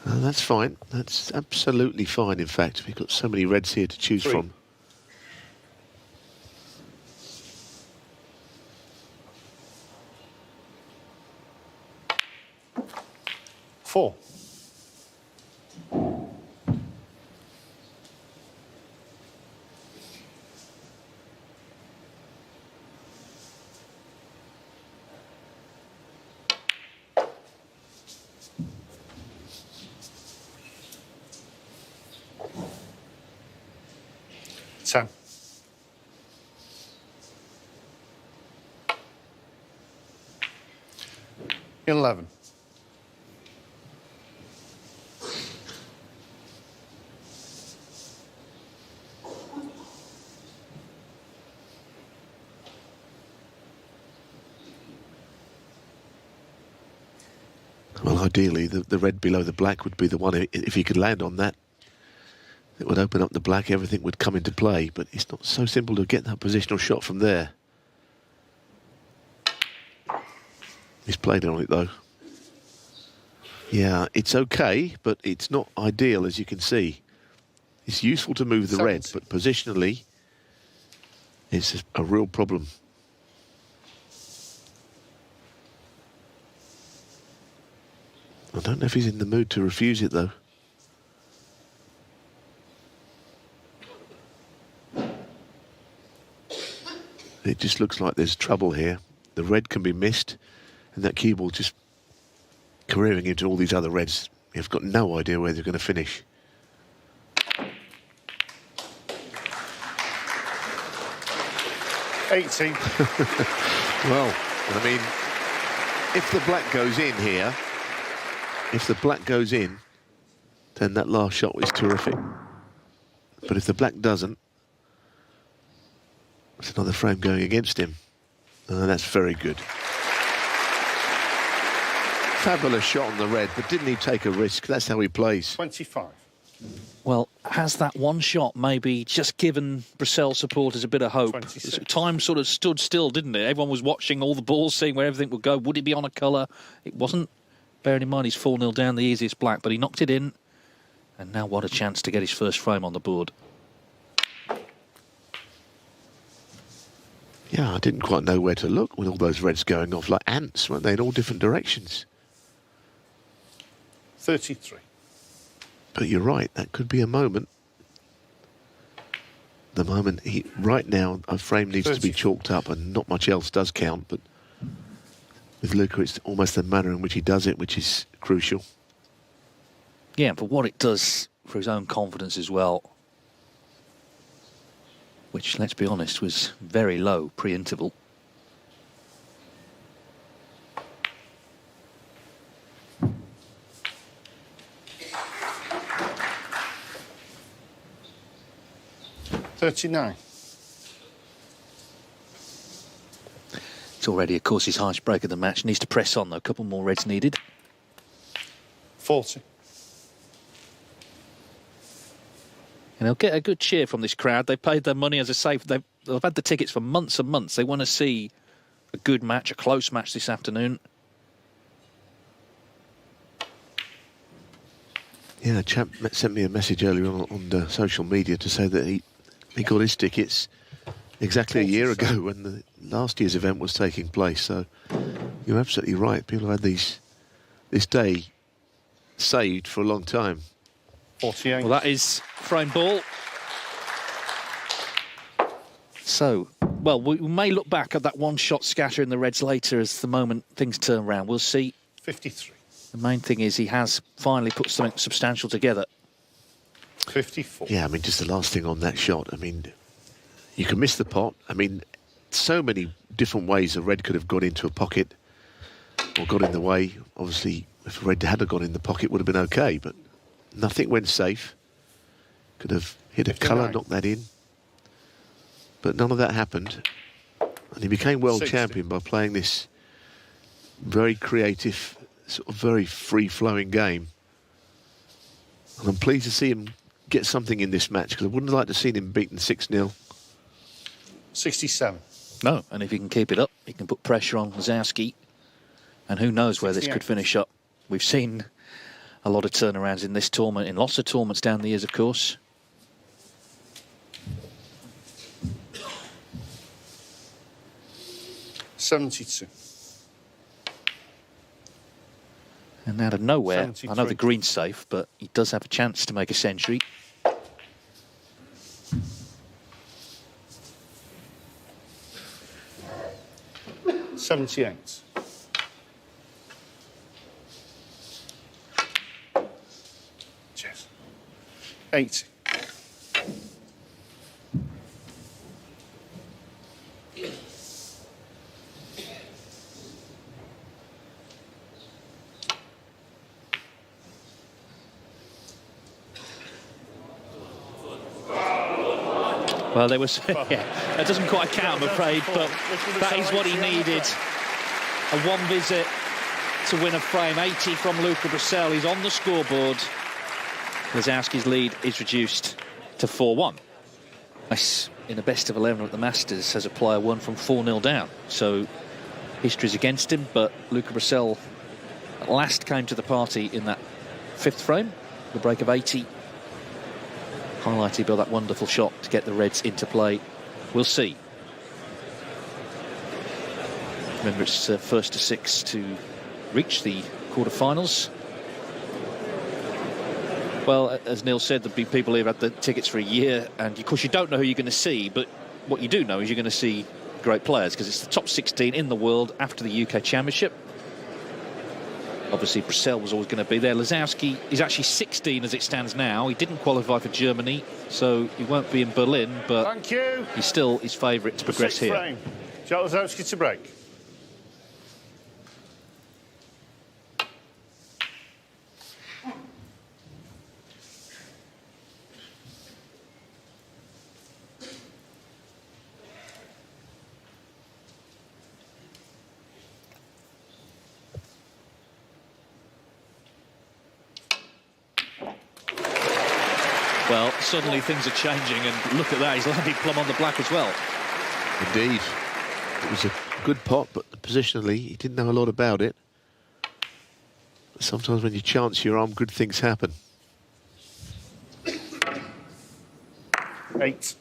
That's fine. That's absolutely fine, in fact. We've got so many reds here to choose 3. from. Four. Ten. Eleven. Well, ideally, the red below the black would be the one. If he could land on that, it would open up the black, everything would come into play. But it's not so simple to get that positional shot from there. He's played on it, though. Yeah, it's okay, but it's not ideal, as you can see. It's useful to move the red, but positionally, it's a real problem. I don't know if he's in the mood to refuse it, though. It just looks like there's trouble here. The red can be missed, and that cue ball just careering into all these other reds. You've got no idea where they're going to finish. $18. Well, I mean, if the black goes in here, then that last shot was terrific. But if the black doesn't, it's another frame going against him. And that's very good. Fabulous shot on the red, but didn't he take a risk? That's how he plays. 25. Well, has that one shot maybe just given Brecel supporters a bit of hope? 26. Time sort of stood still, didn't it? Everyone was watching all the balls, seeing where everything would go. Would it be on a colour? It wasn't. Bearing in mind he's 4-0 down, the easiest black, but he knocked it in. And now what a chance to get his first frame on the board. Yeah, I didn't quite know where to look with all those reds going off like ants, weren't they, in all different directions. 33. But you're right, that could be a moment. The moment right now, a frame needs 30. to be chalked up and not much else does count, but with Luca, it's almost the manner in which he does it, which is crucial. Yeah, but what it does for his own confidence as well, which, let's be honest, was very low pre-interval. $39. It's already, of course, his highest break of the match. Needs to press on, though. A couple more reds needed. 40. And they'll get a good cheer from this crowd. They've paid their money, as I say. They've had the tickets for months and months. They want to see a good match, a close match this afternoon. Yeah, a chap sent me a message earlier on the social media to say that he got his tickets exactly a year ago when the last year's event was taking place. So you're absolutely right. People have had this day saved for a long time. 48. Well, that is frame ball. So, well, we may look back at that one-shot scatter in the Reds later as the moment things turn around. We'll see. 53. The main thing is he has finally put something substantial together. 54. Yeah, I mean, just the last thing on that shot. I mean, you can miss the pot. I mean, so many different ways a red could have got into a pocket or got in the way. Obviously, if a red had gone in the pocket, it would have been okay, but nothing went safe. Could have hit a colour, knocked that in. But none of that happened. And he became world 60. champion by playing this very creative, sort of very free-flowing game. And I'm pleased to see him get something in this match, because I wouldn't like to see him beaten 6-0. 67. No, and if he can keep it up, he can put pressure on Lisowski. And who knows where this could finish up. We've seen a lot of turnarounds in this tournament, in lots of tournaments down the years, of course. $72. And out of nowhere, 73. I know the green's safe, but he does have a chance to make a century. $78. Cheers. 80. Well, there was, yeah, that doesn't quite count, I'm afraid, but that is what he needed. A one visit to win a frame. 80 from Luca Brecel. He's on the scoreboard. Lisowski's lead is reduced to 4-1. Nice in a best of 11 at the Masters as a player won from 4-0 down. So history's against him, but Luca Brecel at last came to the party in that fifth frame, the break of 80. Highlighted by that wonderful shot to get the Reds into play. We'll see. Remember, it's first to 6 to reach the quarterfinals. Well, as Neil said, there'll be people here who have the tickets for a year, and of course you don't know who you're going to see, but what you do know is you're going to see great players, because it's the top 16 in the world after the UK Championship. Obviously, Brecel was always going to be there. Lisowski is actually 16 as it stands now. He didn't qualify for Germany, so he won't be in Berlin, but Thank you. He's still his favourite to progress here. Frame. Lisowski to break. Well, suddenly things are changing, and look at that, he's landed plumb on the black as well. Indeed. It was a good pot, but positionally, he didn't know a lot about it. Sometimes when you chance your arm, good things happen. 8.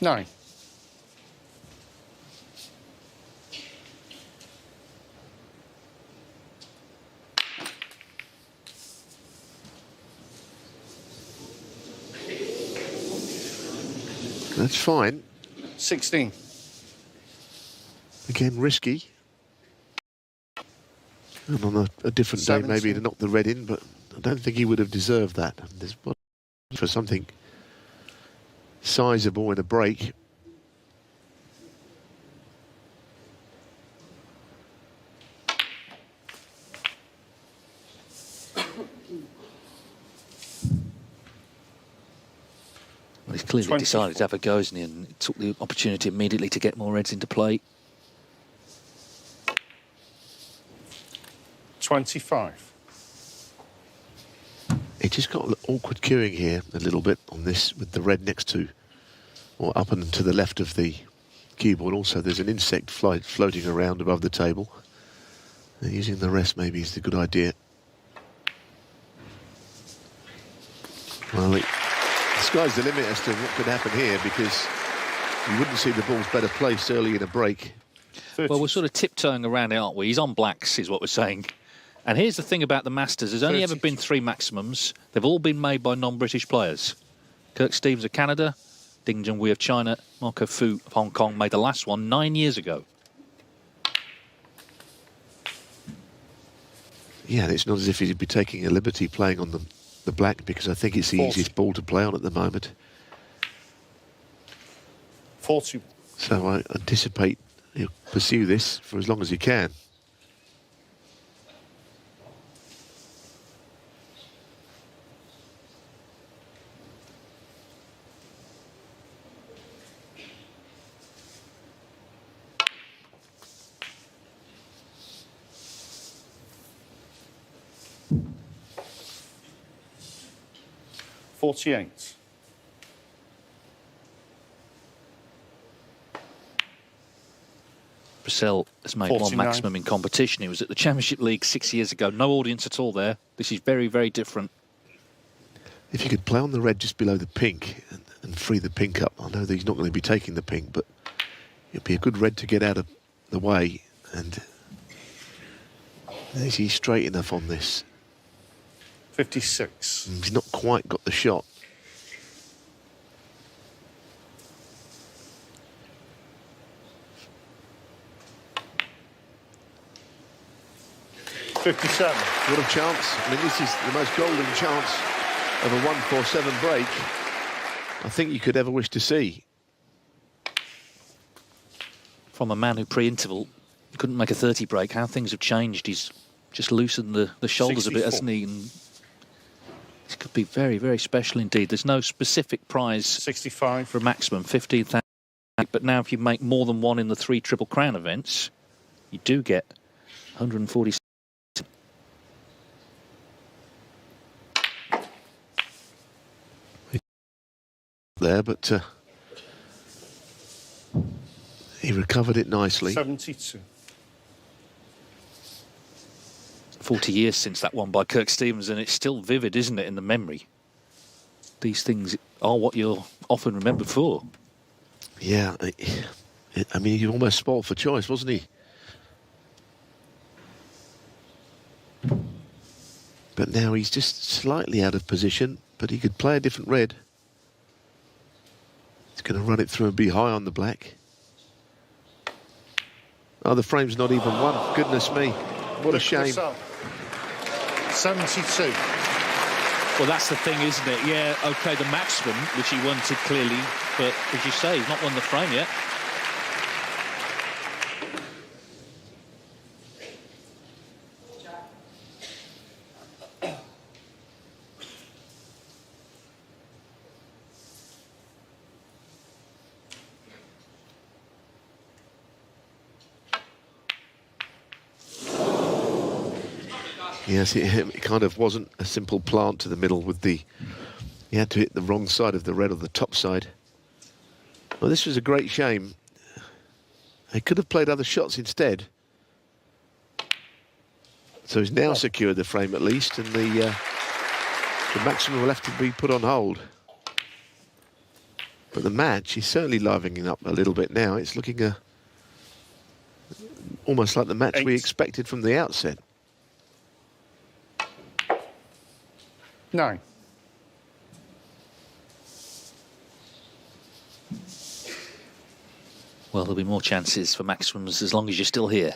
9. That's fine. 16. Again, risky. And on a different day, maybe to knock the red in, but I don't think he would have deserved that. And there's for something sizable in a break. Well, he's clearly 24. decided to have a go, isn't he? And took the opportunity immediately to get more Reds into play. 25. It just got awkward queuing here a little bit on this, with the red next to, or up and to the left of the keyboard. Also, there's an insect floating around above the table. And using the rest maybe is the good idea. Well, sky's the limit as to what could happen here, because you wouldn't see the balls better placed early in a break. Well, we're sort of tiptoeing around it, aren't we? He's on blacks, is what we're saying. And here's the thing about the Masters. There's only ever been 3 maximums. They've all been made by non-British players. Kirk Stevens of Canada, Ding Junhui of China, Marco Fu of Hong Kong made the last one 9 years ago. Yeah, and it's not as if he'd be taking a liberty playing on the black, because I think it's the easiest ball to play on at the moment. 40. So I anticipate he'll pursue this for as long as he can. $48. Brecel has made 49. one maximum in competition. He was at the Championship League 6 years ago. No audience at all there. This is very, very different. If you could play on the red just below the pink and free the pink up. I know that he's not going to be taking the pink, but it'd be a good red to get out of the way. And is he straight enough on this? 56. He's not quite got the shot. $57. What a chance. I mean, this is the most golden chance of a 1-4-7 break I think you could ever wish to see. From a man who pre-interval couldn't make a 30 break, how things have changed. He's just loosened the shoulders 64. a bit, hasn't he? And this could be very, very special indeed. There's no specific prize 65. for a maximum, 15,000. But now if you make more than one in the 3 Triple Crown events, you do get 140. There, but he recovered it nicely. 72. 40 years since that one by Kirk Stevens, and it's still vivid, isn't it, in the memory? These things are what you're often remembered for. Yeah, I mean, he almost spoiled for choice, wasn't he? But now he's just slightly out of position, but he could play a different red. He's going to run it through and be high on the black. Oh, the frame's not even one. Goodness me. What a shame. 72. Well, that's the thing, isn't it? Yeah, OK, the maximum, which he wanted clearly, but as you say, he's not won the frame yet. Yes, it kind of wasn't a simple plant to the middle with the... He had to hit the wrong side of the red on the top side. Well, this was a great shame. They could have played other shots instead. So he's now secured the frame at least, and the maximum will have to be put on hold. But the match is certainly livening up a little bit now. It's looking almost like the match we expected from the outset. 9. Well, there'll be more chances for maximums as long as you're still here.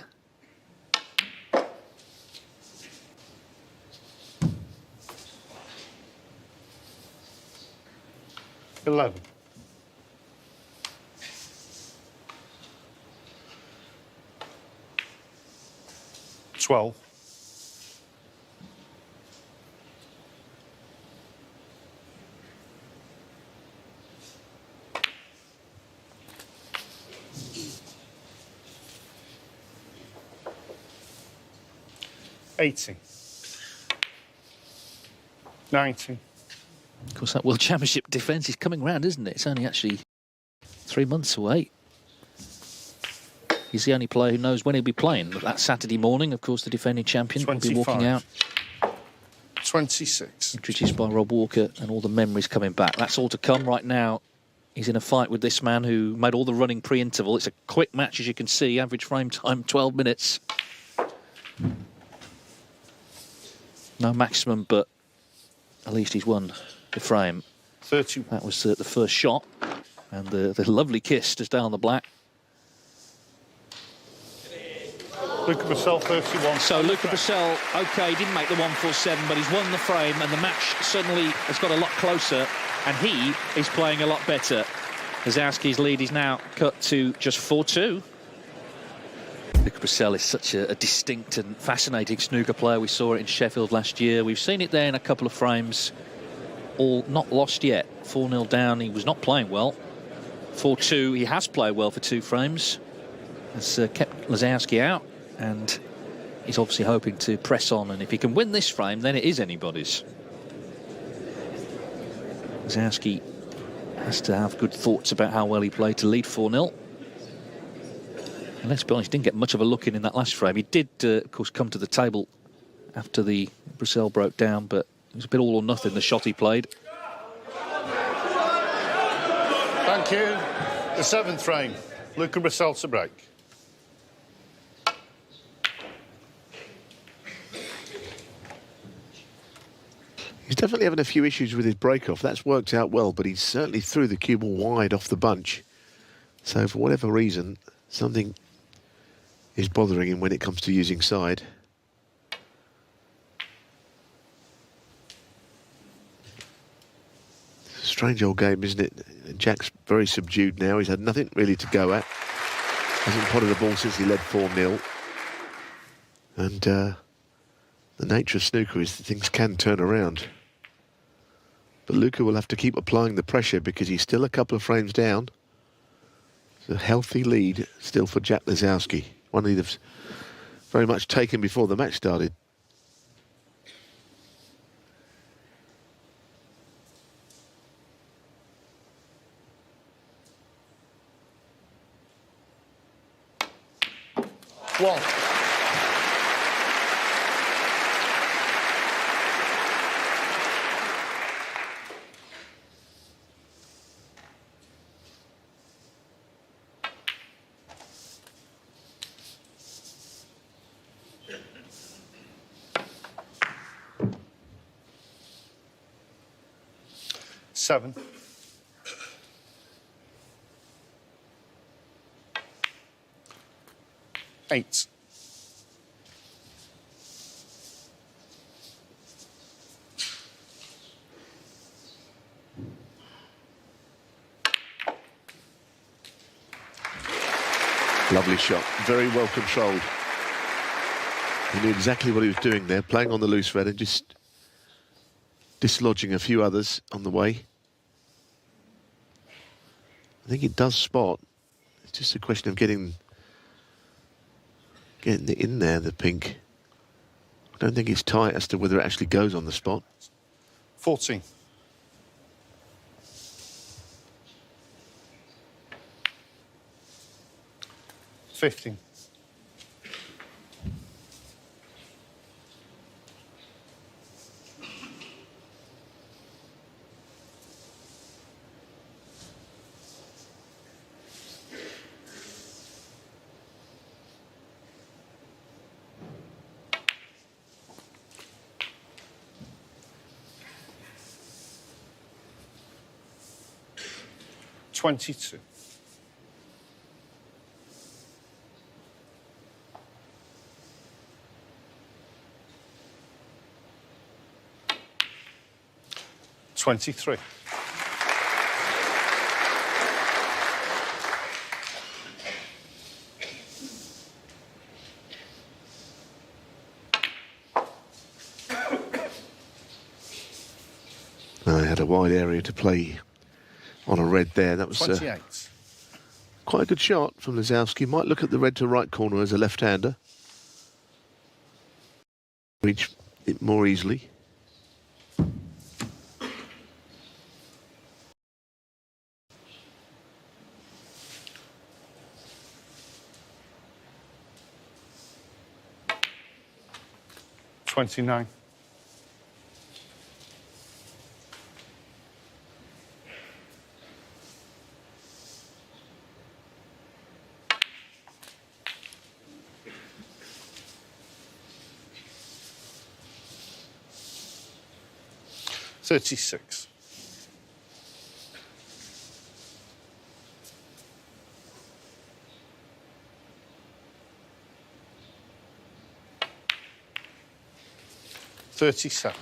$11. 12. $80. 90. Of course, that World Championship defence is coming round, isn't it? It's only actually 3 months away. He's the only player who knows when he'll be playing. But that Saturday morning, of course, the defending champion will be walking out. 26. Introduced by Rob Walker, and all the memories coming back. That's all to come right now. He's in a fight with this man who made all the running pre-interval. It's a quick match, as you can see. Average frame time, 12 minutes. No maximum, but at least he's won the frame. 31. That was the first shot. And the lovely kiss to stay on the black. Luca Brecel, 31. So Luca Brecel, OK, didn't make the 147, but he's won the frame, and the match suddenly has got a lot closer, and he is playing a lot better. Lisowski's lead is now cut to just 4-2. Luca Brecel is such a distinct and fascinating snooker player. We saw it in Sheffield last year. We've seen it there in a couple of frames. All not lost yet. 4-0 down. He was not playing well. 4-2. He has played well for 2 frames. Has kept Lisowski out, and he's obviously hoping to press on. And if he can win this frame, then it is anybody's. Lisowski has to have good thoughts about how well he played to lead 4-0. And let's be honest, he didn't get much of a look in that last frame. He did, of course, come to the table after the Brecel broke down, but it was a bit all or nothing, the shot he played. Thank you. The 7th frame. Luca Brecel to break. He's definitely having a few issues with his break-off. That's worked out well, but he certainly threw the cue ball wide off the bunch. So for whatever reason, something is bothering him when it comes to using side. It's a strange old game, isn't it? Jack's very subdued now. He's had nothing really to go at. Hasn't potted the ball since he led 4-0. And the nature of snooker is that things can turn around. But Luca will have to keep applying the pressure because he's still a couple of frames down. It's a healthy lead still for Jack Lisowski. One he'd have very much taken before the match started. One. Seven. Eight. Lovely shot, very well controlled. He knew exactly what he was doing there, playing on the loose red and just dislodging a few others on the way. I think it does spot. It's just a question of getting it in there, the pink. I don't think it's tight as to whether it actually goes on the spot. 14. $15. $22. $23. I had a wide area to play on a red there. That was 28. quite a good shot from Lisowski. Might look at the red to right corner as a left-hander. Reach it more easily. $29. 36. $37.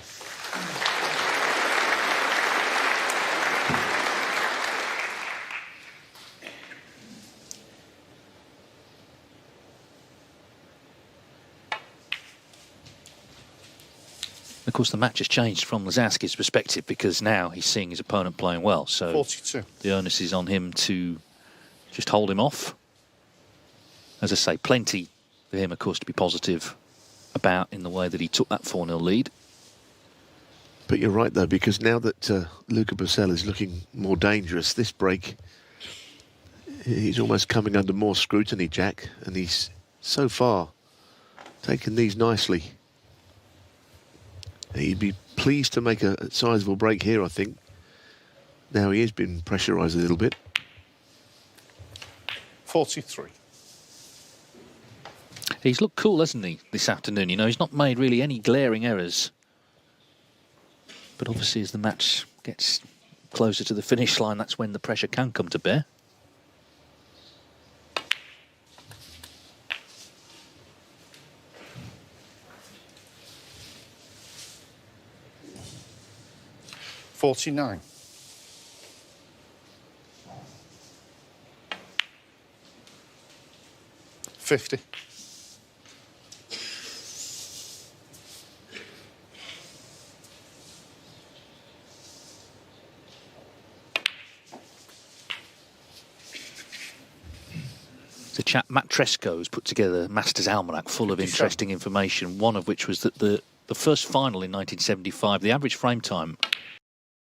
Of course, the match has changed from Lisowski's perspective because now he's seeing his opponent playing well. So 42. the onus is on him to just hold him off. As I say, plenty for him, of course, to be positive about in the way that he took that 4-0 lead. But you're right, though, because now that Luca Brecel is looking more dangerous, this break, he's almost coming under more scrutiny, Jack, and he's so far taken these nicely. He'd be pleased to make a sizable break here, I think. Now he has been pressurised a little bit. 43. He's looked cool, hasn't he, this afternoon? You know, he's not made really any glaring errors. But obviously, as the match gets closer to the finish line, that's when the pressure can come to bear. $49. $50. The chap Matt Tresco's put together a Masters Almanac full of interesting information, one of which was that the first final in 1975, the average frame time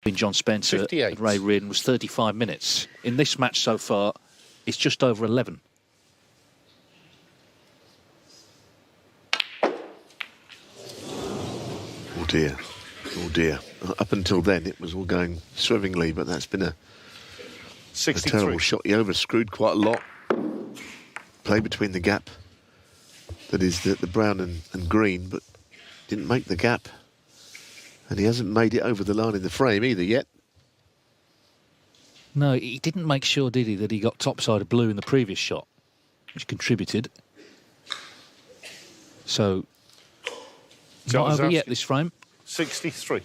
between John Spencer 58. and Ray Reardon was 35 minutes. In this match so far, it's just over 11. Oh dear, oh dear. Up until then, it was all going swimmingly, but that's been a 63. terrible shot. He overscrewed quite a lot. Play between the gap that is the brown and green, but didn't make the gap. And he hasn't made it over the line in the frame either yet. No, he didn't make sure, did he, that he got topside of blue in the previous shot, which contributed. So, not over yet, this frame. 63.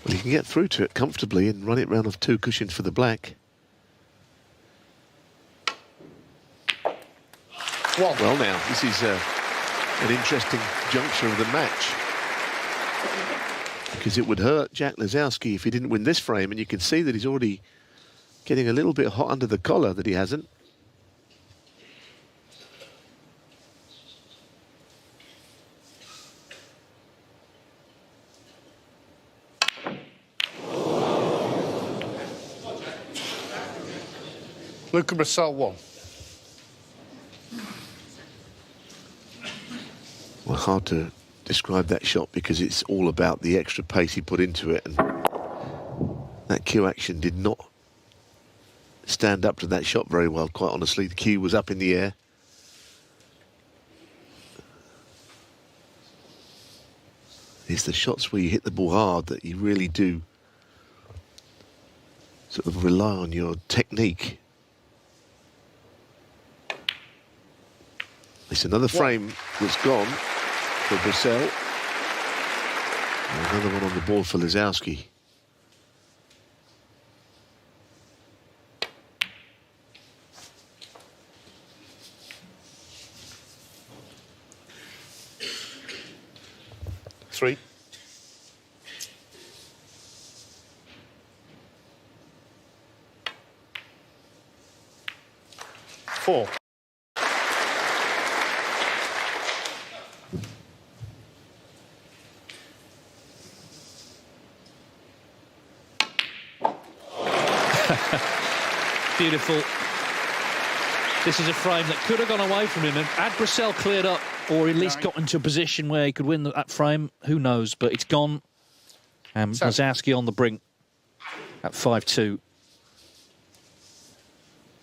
Well, you can get through to it comfortably and run it round off 2 cushions for the black. Well, now, this is an interesting juncture of the match. Because it would hurt Jack Lisowski if he didn't win this frame, and you can see that he's already getting a little bit hot under the collar that he hasn't. Luca Brecel 1. Well, hard to describe that shot because it's all about the extra pace he put into it, and that cue action did not stand up to that shot very well, quite honestly. The cue was up in the air. It's the shots where you hit the ball hard that you really do sort of rely on your technique. It's another frame that's gone for Brecel. And another one on the board for Lisowski. Three. Four. Beautiful. This is a frame that could have gone away from him, and had Brecel cleared up, or at least got into a position where he could win that frame, who knows, but it's gone. And Lisowski on the brink at 5-2.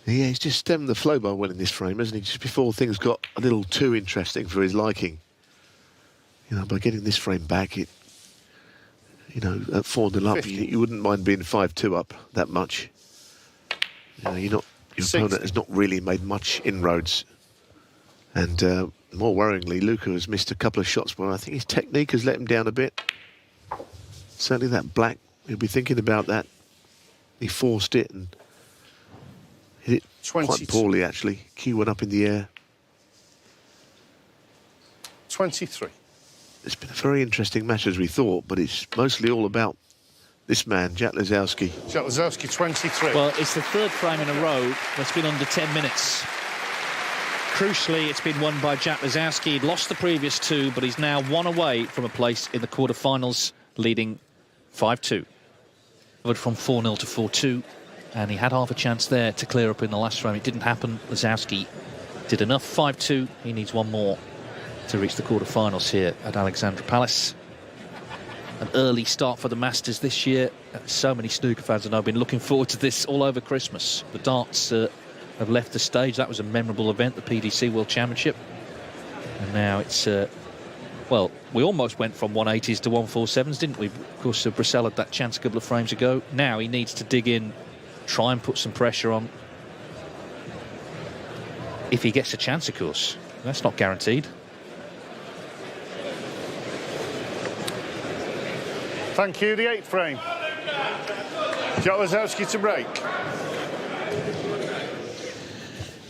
Yeah, he's just stemmed the flow by winning this frame, hasn't he? Just before things got a little too interesting for his liking. You know, by getting this frame back, it, you know, at 4-0 up, you wouldn't mind being 5-2 up that much. You know, your opponent has not really made much inroads. And more worryingly, Luca has missed a couple of shots where I think his technique has let him down a bit. Certainly that black, he'll be thinking about that. He forced it and hit it quite poorly, actually. Cue went up in the air. 23. It's been a very interesting match as we thought, but it's mostly all about this man, Jack Lisowski. Jack Lisowski, 23. Well, it's the third frame in a row that's been under 10 minutes. Crucially, it's been won by Jack Lisowski. He'd lost the previous two, but he's now one away from a place in the quarterfinals, leading 5-2. But from 4-0 to 4-2, and he had half a chance there to clear up in the last frame. It didn't happen. Lisowski did enough. 5-2. He needs one more to reach the quarterfinals here at Alexandra Palace. An early start for the Masters this year. So many snooker fans and I've been looking forward to this all over Christmas. The darts have left the stage. That was a memorable event, the PDC World Championship. And now it's, well, we almost went from 180s to 147s, didn't we? Of course, Brecel had that chance a couple of frames ago. Now he needs to dig in, try and put some pressure on. If he gets a chance, of course. That's not guaranteed. Thank you. The 8th frame. Jack Lisowski to break.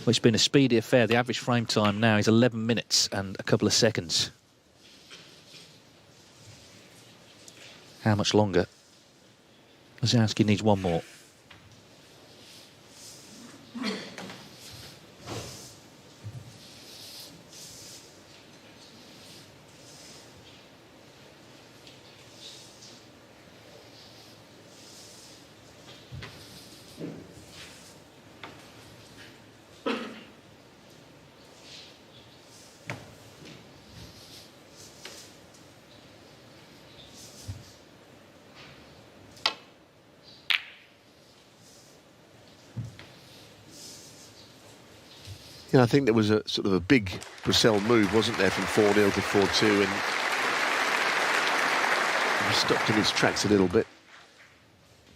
Well, it's been a speedy affair. The average frame time now is 11 minutes and a couple of seconds. How much longer? Lisowski needs one more. Yeah, I think there was a sort of a big Brecel move, wasn't there, from 4-0 to 4-2, and he stopped in his tracks a little bit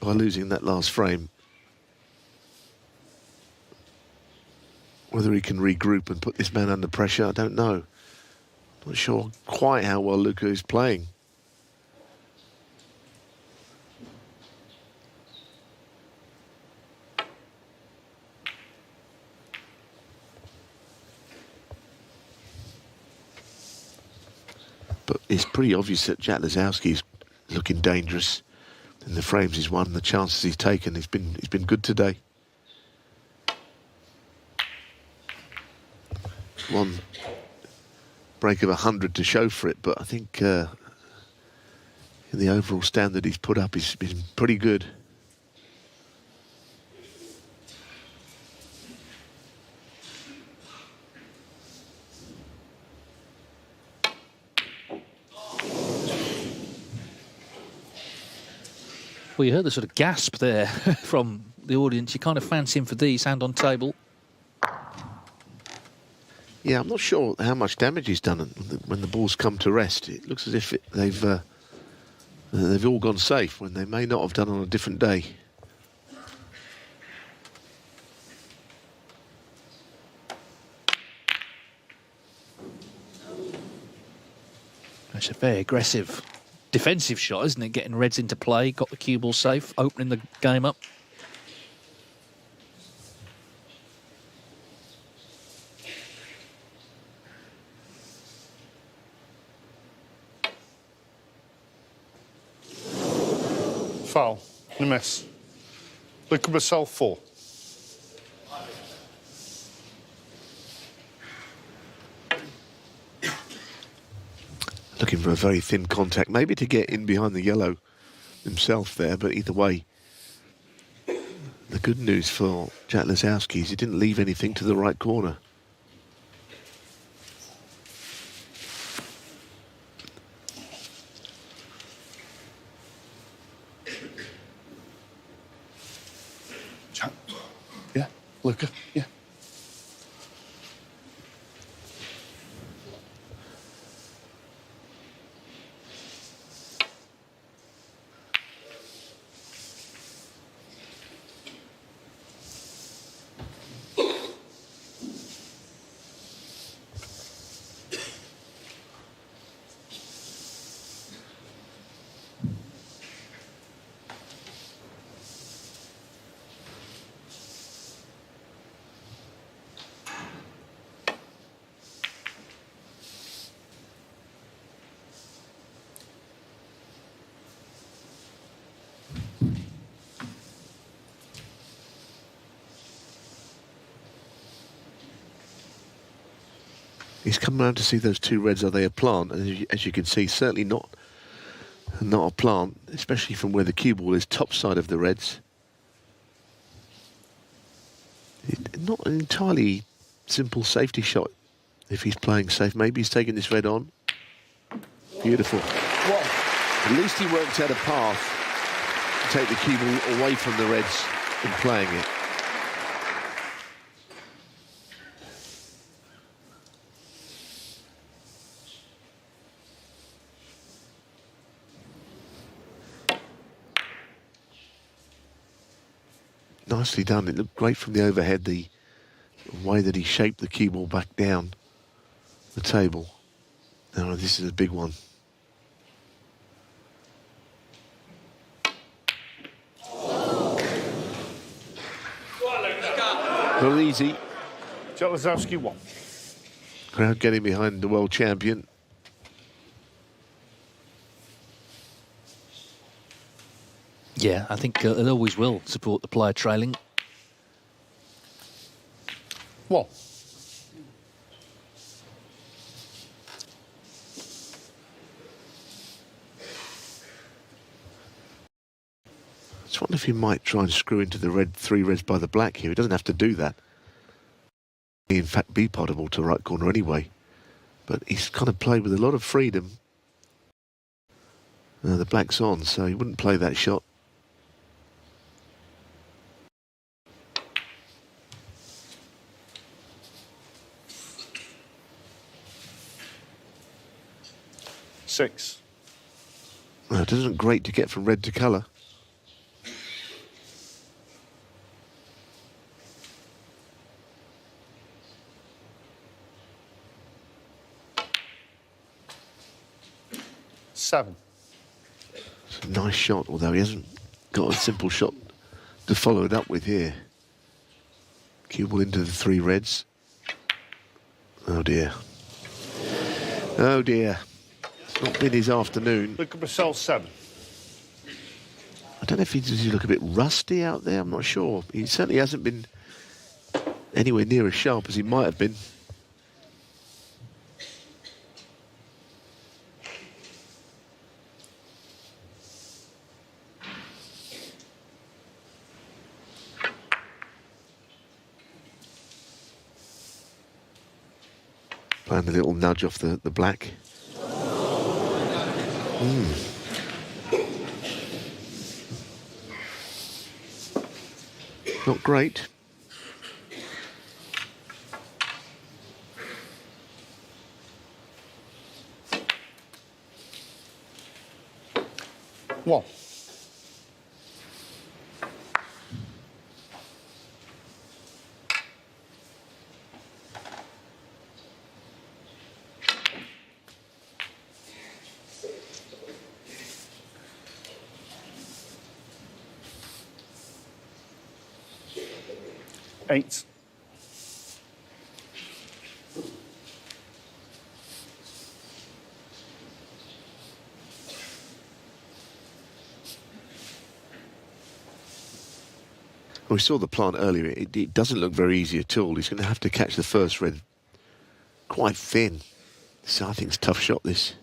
by losing that last frame. Whether he can regroup and put this man under pressure, I don't know. Not sure quite how well Luca is playing. But it's pretty obvious that Jack Lisowski is looking dangerous in the frames he's won, the chances he's taken. He's been good today. One break of 100 to show for it, but I think in the overall standard he's put up, he's been pretty good. Well, you heard the sort of gasp there from the audience. You kind of fancy him for these, hand on table. Yeah, I'm not sure how much damage he's done when the balls come to rest. It looks as if they've all gone safe when they may not have done on a different day. It's a very aggressive defensive shot, isn't it? Getting reds into play, got the cue ball safe, opening the game up. Foul. And a miss. Luca Brecel, 4. Looking for a very thin contact, maybe to get in behind the yellow himself there, but either way, the good news for Jack Lisowski is he didn't leave anything to the right corner. Jack. Yeah. Luca, yeah. He's come around to see those two reds. Are they a plant? And as you can see, certainly not a plant, especially from where the cue ball is, top side of the reds. Not an entirely simple safety shot if he's playing safe. Maybe he's taking this red on. Beautiful. What? At least he worked out a path to take the cue ball away from the reds in playing it. Nicely done. It looked great from the overhead, the way that he shaped the cue ball back down the table. Now this is a big one. Not easy. Lisowski, 1. Crowd getting behind the world champion. Yeah, I think it always will support the player trailing. 1. I just wonder if he might try and screw into the red, 3 reds by the black here. He doesn't have to do that. He, in fact, be potable to right corner anyway. But he's kind of played with a lot of freedom. The black's on, so he wouldn't play that shot. Six. Well, it isn't great to get from red to colour. Seven. It's a nice shot, although he hasn't got a simple shot to follow it up with here. Cue ball into the 3 reds. Oh dear. Oh dear. It's not been his afternoon. Luca Brecel, 7. I don't know if does he look a bit rusty out there. I'm not sure. He certainly hasn't been anywhere near as sharp as he might have been. Playing a little nudge off the black. Not great. One. Eight. We saw the plant earlier. It doesn't look very easy at all. He's going to have to catch the first red quite thin. So I think it's a tough shot, this.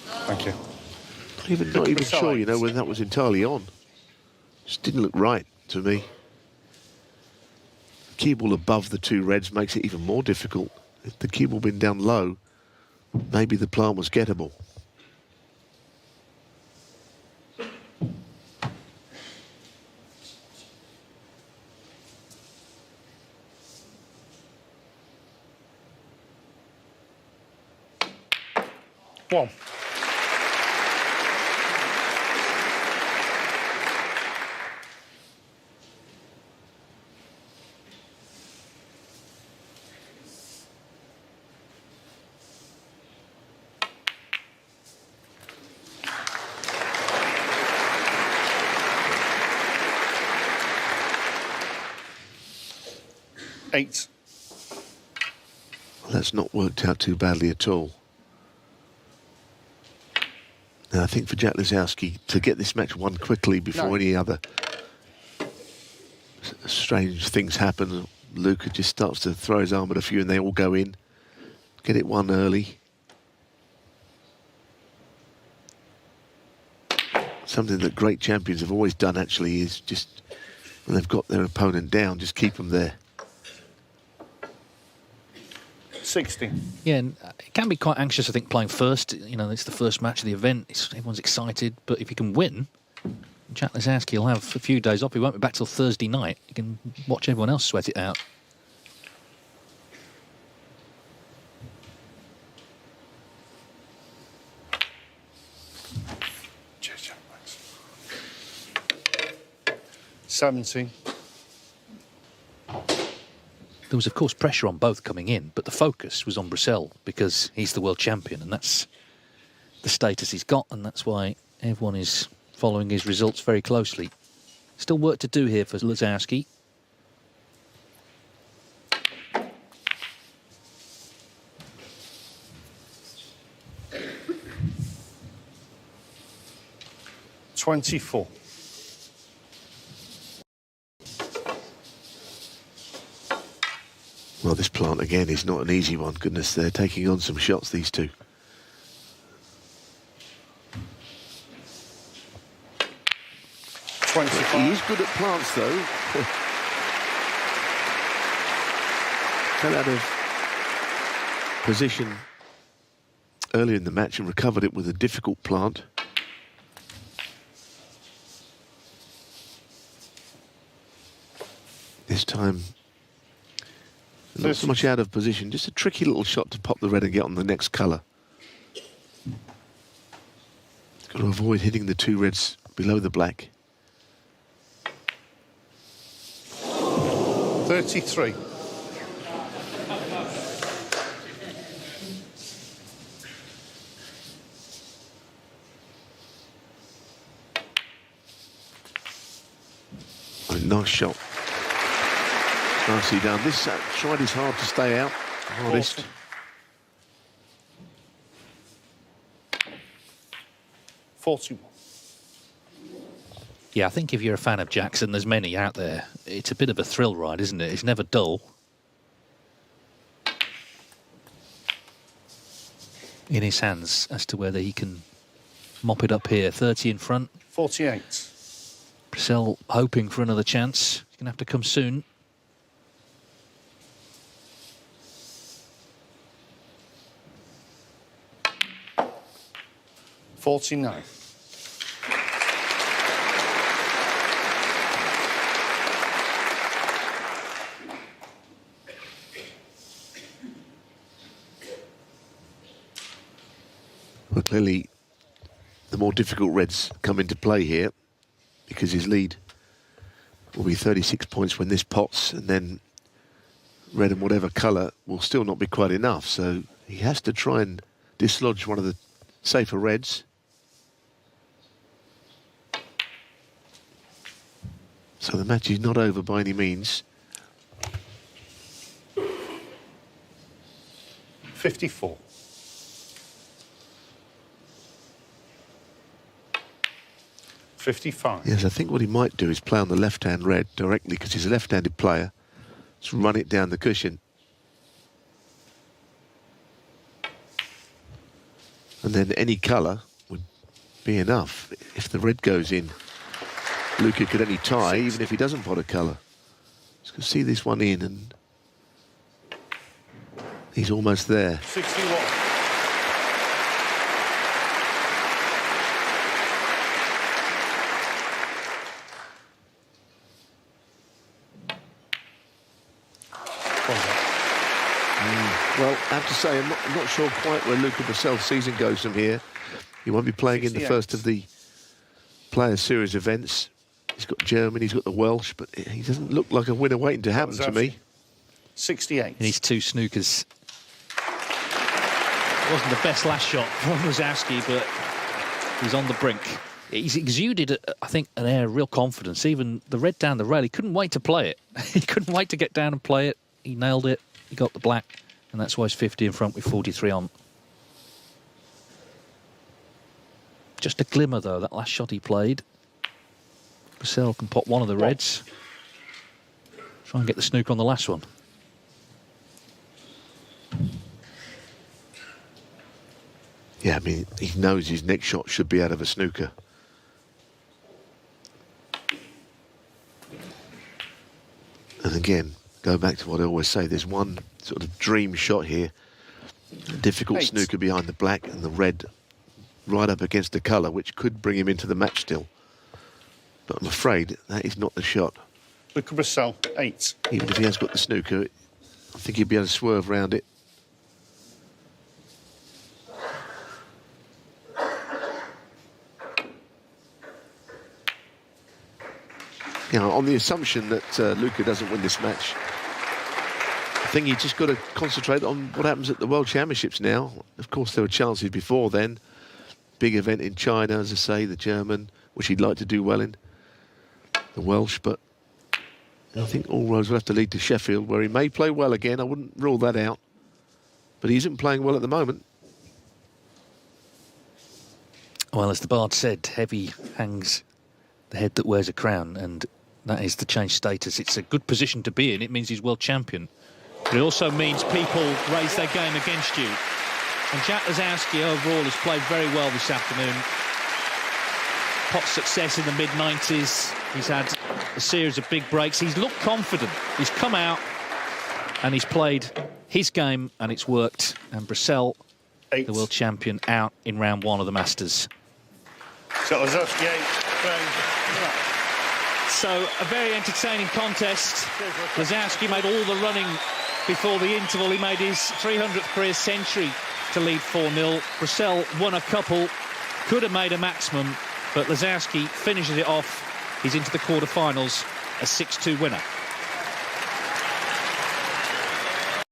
Thank you. Not even sure, you know, whether that was entirely on. Just didn't look right to me. Cue ball above the 2 reds makes it even more difficult. If the cue ball been down low, maybe the plant was gettable. 1. Eight. Well, that's not worked out too badly at all. Now, I think for Jack Lisowski to get this match won quickly before any other strange things happen, Luca just starts to throw his arm at a few and they all go in. Get it won early. Something that great champions have always done, actually, is just when they've got their opponent down, just keep them there. 60. Yeah, and it can be quite anxious, I think, playing first. You know, it's the first match of the event. Everyone's excited. But if you can win, Jack Lisowski will have a few days off. He won't be back till Thursday night. You can watch everyone else sweat it out. Cheers, 70. There was, of course, pressure on both coming in, but the focus was on Brecel because he's the world champion, and that's the status he's got, and that's why everyone is following his results very closely. Still work to do here for Lisowski. $24. Well, this plant, again, is not an easy one. Goodness, they're taking on some shots, these two. He is good at plants, though. Fell out of position earlier in the match and recovered it with a difficult plant. This time, not so much out of position, just a tricky little shot to pop the red and get on the next colour. Got to avoid hitting the two reds below the black. 33. Oh, nice shot. Nicely done. This tried his hard to stay out. Hardest. 41. Yeah, I think if you're a fan of Jackson, there's many out there. It's a bit of a thrill ride, isn't it? It's never dull. In his hands as to whether he can mop it up here. 30 in front. 48. Brecel hoping for another chance. He's going to have to come soon. $49. Well, clearly, the more difficult reds come into play here because his lead will be 36 points when this pots, and then red and whatever colour will still not be quite enough. So he has to try and dislodge one of the safer reds. So the match is not over by any means. 54. $55. Yes, I think what he might do is play on the left-hand red directly because he's a left-handed player. Just run it down the cushion. And then any colour would be enough. If the red goes in, Luca could only tie even if he doesn't pot a colour. Just see this one in and he's almost there. 61. Well, I have to say, I'm not sure quite where Luca Brecel's season goes from here. He won't be playing in the first of the Players' Series events. He's got Germany, he's got the Welsh, but he doesn't look like a winner waiting to happen to me. 68. In his 2 snookers. It wasn't the best last shot from Lisowski, but he's on the brink. He's exuded, I think, an air of real confidence. Even the red down the rail, he couldn't wait to play it. He couldn't wait to get down and play it. He nailed it. He got the black, and that's why he's 50 in front with 43 on. Just a glimmer, though, that last shot he played. Brecel can pot one of the reds. Try and get the snooker on the last one. Yeah, I mean, he knows his next shot should be out of a snooker. And again, go back to what I always say, there's one sort of dream shot here. A difficult snooker behind the black and the red right up against the colour, which could bring him into the match still. But I'm afraid that is not the shot. Luca Brecel, 8. Even if he has got the snooker, I think he'd be able to swerve around it. You know, on the assumption that Luca doesn't win this match, I think you just got to concentrate on what happens at the World Championships now. Of course, there were chances before then. Big event in China, as I say, the German, which he'd like to do well in. The Welsh, but I think all roads will have to lead to Sheffield, where he may play well again. I wouldn't rule that out. But he isn't playing well at the moment. Well, as the bard said, heavy hangs the head that wears a crown, and that is the change status. It's a good position to be in. It means he's world champion. But it also means people raise their game against you. And Jack Lisowski overall has played very well this afternoon. Pot success in the mid-90s. He's had a series of big breaks. He's looked confident. He's come out and he's played his game and it's worked. And Brecel, the world champion, out in round 1 of the Masters. So Lisowski, 8. So a very entertaining contest. Lisowski made all the running before the interval. He made his 300th career century to lead 4-0. Brecel won a couple, could have made a maximum, but Lisowski finishes it off. He's into the quarterfinals, a 6-2 winner.